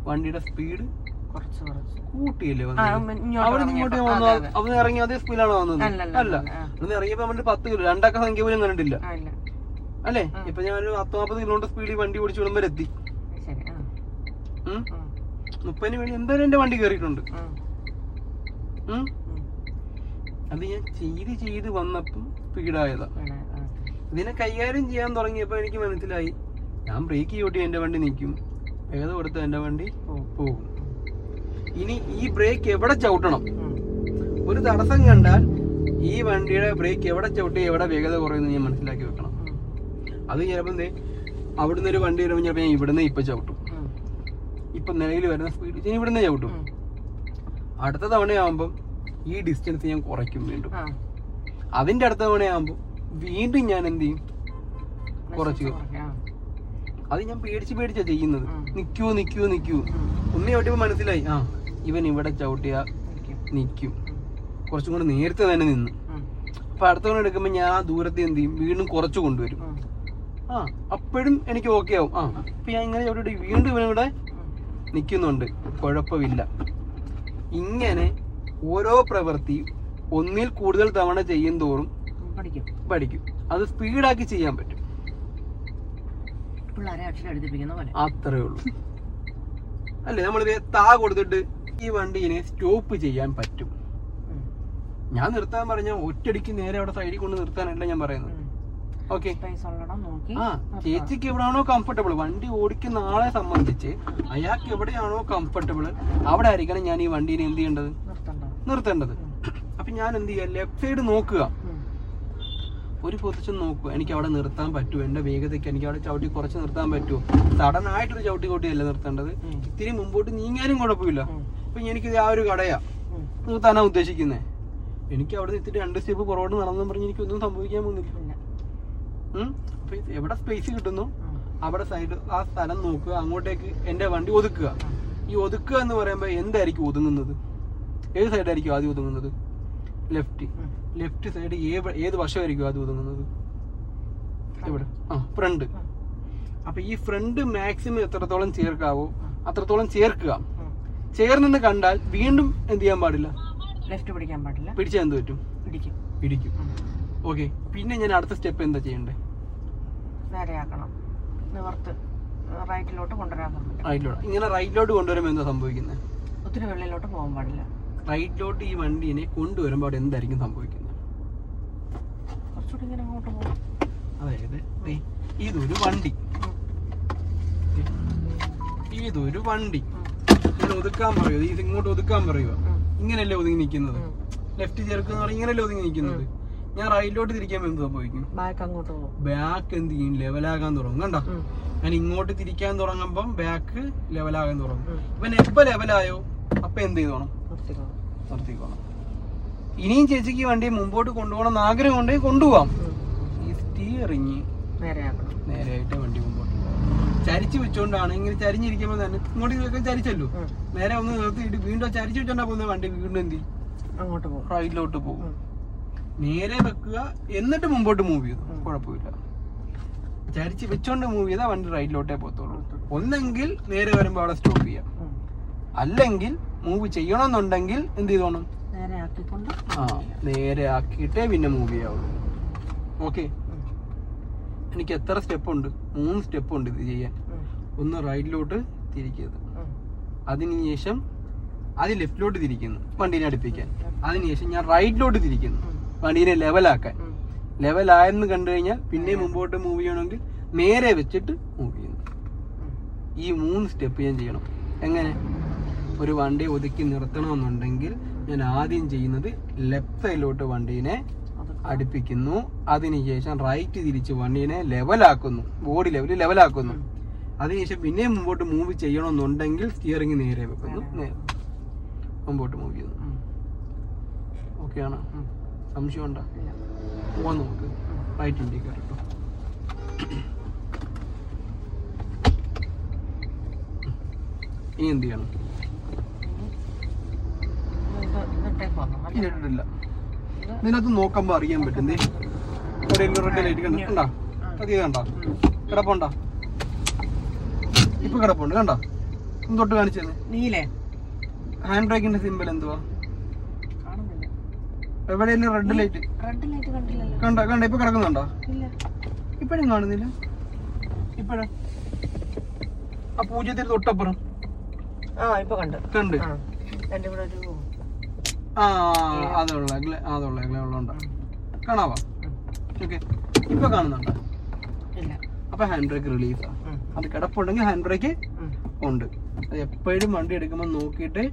വണ്ടിയുടെ സ്പീഡ് കൂട്ടിയല്ലേ വന്നത്. അവിടെ ഇങ്ങോട്ട് അവിടെ ഇറങ്ങി അതേ സ്പീഡിലാണ് വന്നത്. അല്ല, അവിടെ ഇറങ്ങിയപ്പോ നമ്മൾ 10 കിലോ 2 അക്ക സംഖ്യ പോലും കണ്ടിട്ടില്ല അല്ലേ? ഇപ്പൊ ഞാനൊരു 10-40 കിലോമീറ്റർ സ്പീഡിൽ വണ്ടി ഓടിച്ചു വിടുമ്പോ എത്തി. 30 വേണ്ടി എന്തായാലും എന്റെ വണ്ടി കയറിയിട്ടുണ്ട്. അത് ഞാൻ ചെയ്ത് വന്നപ്പം സ്പീഡായതാ. ഇതിനെ കൈകാര്യം ചെയ്യാൻ തുടങ്ങിയപ്പോ എനിക്ക് മനസ്സിലായി, ഞാൻ ബ്രേക്ക് ചവിട്ടി എന്റെ വണ്ടി നിൽക്കും, വേഗത കൊടുത്ത എന്റെ വണ്ടി പോകും. ഇനി ഈ ബ്രേക്ക് എവിടെ ചവിട്ടണം, ഒരു തടസ്സം കണ്ടാൽ ഈ വണ്ടിയുടെ ബ്രേക്ക് എവിടെ ചവിട്ടി എവിടെ വേഗത കുറയുമെന്ന് ഞാൻ മനസ്സിലാക്കി വെക്കണം. അത് ചിലപ്പോൾ അവിടുന്ന് ഒരു വണ്ടി വരുമ്പോൾ ചിലപ്പോൾ ഞാൻ ഇവിടുന്ന് ഇപ്പൊ ചവിട്ടും. ഇപ്പൊ നിലയിൽ വരുന്ന സ്പീഡ് ഞാൻ ഇവിടുന്ന് ചവിട്ടും. അടുത്ത തവണയാകുമ്പം ഈ ഡിസ്റ്റൻസ് ഞാൻ കുറയ്ക്കും വീണ്ടും. അതിന്റെ അടുത്ത തവണയാകുമ്പോൾ വീണ്ടും ഞാൻ എന്ത് ചെയ്യും, കുറച്ചു. അത് ഞാൻ പേടിച്ചാ ചെയ്യുന്നത്. നിക്കൂ ഒന്ന് ചവിട്ടിയപ്പോ മനസ്സിലായി, ഇവൻ ഇവിടെ ചവിട്ടിയാ നിക്കും, കുറച്ചും കൂടെ നേരത്തെ തന്നെ നിന്ന്. അപ്പൊ അടുത്ത തവണ എടുക്കുമ്പോ ഞാൻ ആ ദൂരത്തെ എന്ത് ചെയ്യും, വീണ്ടും കുറച്ചു കൊണ്ടുവരും. അപ്പോഴും എനിക്ക് ഓക്കെ ആവും. അപ്പൊ ഞാൻ ഇങ്ങനെ ചവിട്ടിട്ട് വീണ്ടും ഇവനിവിടെ നിൽക്കുന്നുണ്ട്, കുഴപ്പമില്ല. ഇങ്ങനെ ഓരോ പ്രവൃത്തി ഒന്നിൽ കൂടുതൽ തവണ ചെയ്യും തോറും പഠിക്കും. അത് സ്പീഡാക്കി ചെയ്യാൻ പറ്റും. അത്രേ ഉള്ളൂ അല്ലേ? നമ്മളിത് കൊടുത്തിട്ട് ഈ വണ്ടീനെ സ്റ്റോപ്പ് ചെയ്യാൻ പറ്റും. ഞാൻ നിർത്താൻ പറഞ്ഞ ഒറ്റയടിക്ക് നേരെ അവിടെ സൈഡിൽ കൊണ്ട് നിർത്താനല്ല ഞാൻ പറയുന്നത്. ഓക്കെ, ചേച്ചിക്ക് എവിടെയാണോ കംഫർട്ടബിൾ, വണ്ടി ഓടിക്കുന്ന ആളെ സംബന്ധിച്ച് അയാൾക്ക് എവിടെയാണോ കംഫർട്ടബിൾ അവിടെ ആയിരിക്കണം ഞാൻ ഈ വണ്ടീനെ എന്ത് ചെയ്യേണ്ടത്, നിർത്തേണ്ടത്. അപ്പൊ ഞാൻ എന്ത് ചെയ്യാം, ലെഫ്റ്റ് സൈഡ് നോക്കുക, ഒരു പൊസിഷൻ നോക്കുക, എനിക്ക് അവിടെ നിർത്താൻ പറ്റുമോ, എന്റെ വേഗതയ്ക്ക് എനിക്ക് അവിടെ ചവിട്ടി കുറച്ച് നിർത്താൻ പറ്റുമോ. സഡൻ ആയിട്ടൊരു ചവിട്ടിക്കൊട്ടിയല്ല നിർത്തേണ്ടത്, ഇത്തിരി മുമ്പോട്ട് നീങ്ങാനും കുഴപ്പമില്ല. ഇപ്പൊ എനിക്കിത് ആ ഒരു കടയാ നിർത്താനാ ഉദ്ദേശിക്കുന്നത്, എനിക്ക് അവിടെ ഇത്തിരി 2 സ്റ്റെപ്പ് പുറകോട്ട് നടന്നു പറഞ്ഞ് എനിക്കൊന്നും സംഭവിക്കാൻ പോകുന്നില്ല. അപ്പൊ എവിടെ സ്പേസ് കിട്ടുന്നു അവിടെ സൈഡ് ആ സ്ഥലം നോക്കുക, അങ്ങോട്ടേക്ക് എന്റെ വണ്ടി ഒതുക്കുക. ഈ ഒതുക്കുക എന്ന് പറയുമ്പോൾ എന്തായിരിക്കും ഒതുങ്ങുന്നത്, ഏത് സൈഡായിരിക്കും ആദ്യം ഒതുങ്ങുന്നത്? ലെഫ്റ്റ് സൈഡ് ഏത് വശമായിരിക്കും ആദ്യം ഒതുങ്ങുന്നത്? എവിടെ? ഫ്രണ്ട്. അപ്പൊ ഈ ഫ്രണ്ട് മാക്സിമം എത്രത്തോളം ചേർക്കാവോ അത്രത്തോളം ചേർക്കുക. ചേർന്നെന്ന് കണ്ടാൽ വീണ്ടും എന്ത് ചെയ്യാൻ പാടില്ല, ലെഫ്റ്റ് പിടിക്കാൻ പാടില്ല. പിടിച്ചാൽ എന്ത് പറ്റും? ഇടിക്കും. ഇടിക്കും. ഓക്കെ, പിന്നെ ഞാൻ അടുത്ത സ്റ്റെപ്പ് എന്താ ചെയ്യണ്ടേ? നേരെയാക്കണം, നിവർത്ത് റൈറ്റിലോട്ട് കൊണ്ടുവരാൻ പറ്റില്ല. റൈറ്റിലോട്ട്. ഇങ്ങനെ റൈറ്റിലോട്ട് കൊണ്ടുവരുമ്പോൾ എന്താ സംഭവിക്കുന്നത്? ഒത്തിരി വെള്ളിലോട്ട് പോകാൻ പാടില്ല. റൈറ്റിലോട്ട് ഈ വണ്ടീനെ കൊണ്ടുവരുമ്പോൾ അവിടെ എന്തായിരിക്കും സംഭവിക്കുന്നത്? കുറച്ചുകൂടി ഇങ്ങനെ അങ്ങോട്ട് പോകും. അതായത് ഇതൊരു വണ്ടി, ഇതൊരു വണ്ടി ഇങ്ങനെ ഒതുക്കാൻ പറയുക, ഇത് ഇങ്ങോട്ട് ഒതുക്കാൻ പറയുക. ഇങ്ങനെയല്ലേ ഒതുങ്ങി നിൽക്കുന്നത്? ലെഫ്റ്റ് ചേർക്കുന്ന ഇങ്ങനെയല്ലേ ഒതുങ്ങി നിൽക്കുന്നത്? ഞാൻ റൈറ്റിലോട്ട് തിരിക്കാൻ എന്ത് സംഭവിക്കും? ബാക്ക് അങ്ങോട്ട് പോകും. ബാക്ക് എന്ത് ചെയ്യും? ലെവലാകാൻ തുടങ്ങും. കണ്ടോ, ഞാൻ ഇങ്ങോട്ട് തിരിക്കാൻ തുടങ്ങുമ്പം ബാക്ക് ലെവലാകാൻ തുടങ്ങും. ഇവൻ എപ്പോ ലെവലായോ അപ്പൊ എന്ത് ചെയ്തോണം? നിർത്തിക്കോണം. ഇനിയും ചേച്ചിക്ക് വണ്ടി മുമ്പോട്ട് കൊണ്ടുപോകണം എന്ന് ആഗ്രഹം ഉണ്ടെങ്കിൽ കൊണ്ടുപോകാം. ഈ സ്റ്റിയറിങ് നേരെയായിട്ട് വണ്ടി മുമ്പോട്ട് ചരിച്ചു വെച്ചോണ്ടാണ്. ഇങ്ങനെ ചരിഞ്ഞിരിക്കുമ്പോൾ തന്നെ ഇങ്ങോട്ട് ചരിച്ചല്ലോ, നേരെ ഒന്ന് നിർത്തിയിട്ട് വീണ്ടും ചരിച്ചു വെച്ചോണ്ടാ പോകുന്ന വണ്ടി വീണ്ടും എന്ത് ചെയ്യും? അങ്ങോട്ട് പോകും, റൈറ്റിലോട്ട് പോകും. നേരെ വെക്കുക, എന്നിട്ട് മുമ്പോട്ട് മൂവ് ചെയ്തു, കുഴപ്പമില്ല. ചരിച്ച് വെച്ചോണ്ട് മൂവ് ചെയ്താൽ വണ്ടി റൈറ്റിലോട്ടേ പോകത്തുള്ളൂ. ഒന്നെങ്കിൽ നേരെ വരുമ്പോൾ അവിടെ സ്റ്റോപ്പ് ചെയ്യാം, അല്ലെങ്കിൽ മൂവ് ചെയ്യണമെന്നുണ്ടെങ്കിൽ എന്ത് ചെയ്തോണം? നേരെ ആക്കിയിട്ടേ പിന്നെ മൂവ് ചെയ്യാവുള്ളൂ. ഓക്കെ, എനിക്ക് എത്ര സ്റ്റെപ്പ് ഉണ്ട്? 3 സ്റ്റെപ്പ് ഉണ്ട് ഇത് ചെയ്യാൻ. ഒന്ന് റൈറ്റിലോട്ട് തിരിക്കരുത്, അതിനുശേഷം അത് ലെഫ്റ്റിലോട്ട് തിരിക്കുന്നു വണ്ടീനെ അടുപ്പിക്കാൻ, അതിനുശേഷം ഞാൻ റൈറ്റിലോട്ട് തിരിക്കുന്നു വണ്ടീനെ ലെവലാക്കാൻ. ലെവലായെന്ന് കണ്ടു കഴിഞ്ഞാൽ പിന്നെ മുമ്പോട്ട് മൂവ് ചെയ്യണമെങ്കിൽ നേരെ വെച്ചിട്ട് മൂവ് ചെയ്യുന്നു. ഈ 3 സ്റ്റെപ്പ് ഞാൻ ചെയ്യണം. എങ്ങനെ? ഒരു വണ്ടി ഒതുക്കി നിർത്തണമെന്നുണ്ടെങ്കിൽ ഞാൻ ആദ്യം ചെയ്യുന്നത് ലെഫ്റ്റ് സൈഡിലോട്ട് വണ്ടീനെ അടുപ്പിക്കുന്നു, അതിനുശേഷം റൈറ്റ് തിരിച്ച് വണ്ടീനെ ലെവലാക്കുന്നു, ബോഡി ലെവലാക്കുന്നു. അതിനുശേഷം പിന്നെ മുമ്പോട്ട് മൂവ് ചെയ്യണമെന്നുണ്ടെങ്കിൽ സ്റ്റിയറിംഗ് നേരെ വെക്കുന്നു, മുമ്പോട്ട് മൂവ് ചെയ്യുന്നു. ഓക്കെ ആണോ? സംശയം ഉണ്ടോ? പോവാൻ നമുക്ക് റൈറ്റ് ഇൻഡിക്കേറ്റർ കേട്ടോ. ഇനി എന്ത് ചെയ്യണം? ഇല്ല, ഇതിനകത്ത് നോക്കുമ്പോ അറിയാൻ പറ്റുന്നേ. റെഡ് ലൈറ്റ് കണ്ടോ? അത് കണ്ടോ? കിടപ്പുണ്ടോ? ഇപ്പൊ കിടപ്പുണ്ട്, കണ്ടോ? തൊട്ട് കാണിച്ചത് നീലേ ഹാൻഡ് ബ്രേക്കിന്റെ സിമ്പിൾ എന്തുവാ? എവിടെയല്ലേ റെഡ് ലൈറ്റ്? കണ്ടോ? കണ്ടോ? ഇപ്പൊ കിടക്കുന്നുണ്ടോ? ഇപ്പഴും കാണുന്നില്ല. ഇപ്പഴും ആ 0 തൊട്ടപ്പുറം കണ്ട്. ആ അതുള്ള ഉണ്ടോ? കാണാവാ? ഓക്കെ, ഇപ്പൊ കാണുന്നുണ്ടോ? അപ്പൊ ഹാൻഡ് ബ്രേക്ക് റിലീസാ. അത് കിടപ്പുണ്ടെങ്കിൽ ഹാൻഡ് ബ്രേക്ക് ഉണ്ട്. അത് എപ്പോഴും വണ്ടി എടുക്കുമ്പോൾ നോക്കിയിട്ട്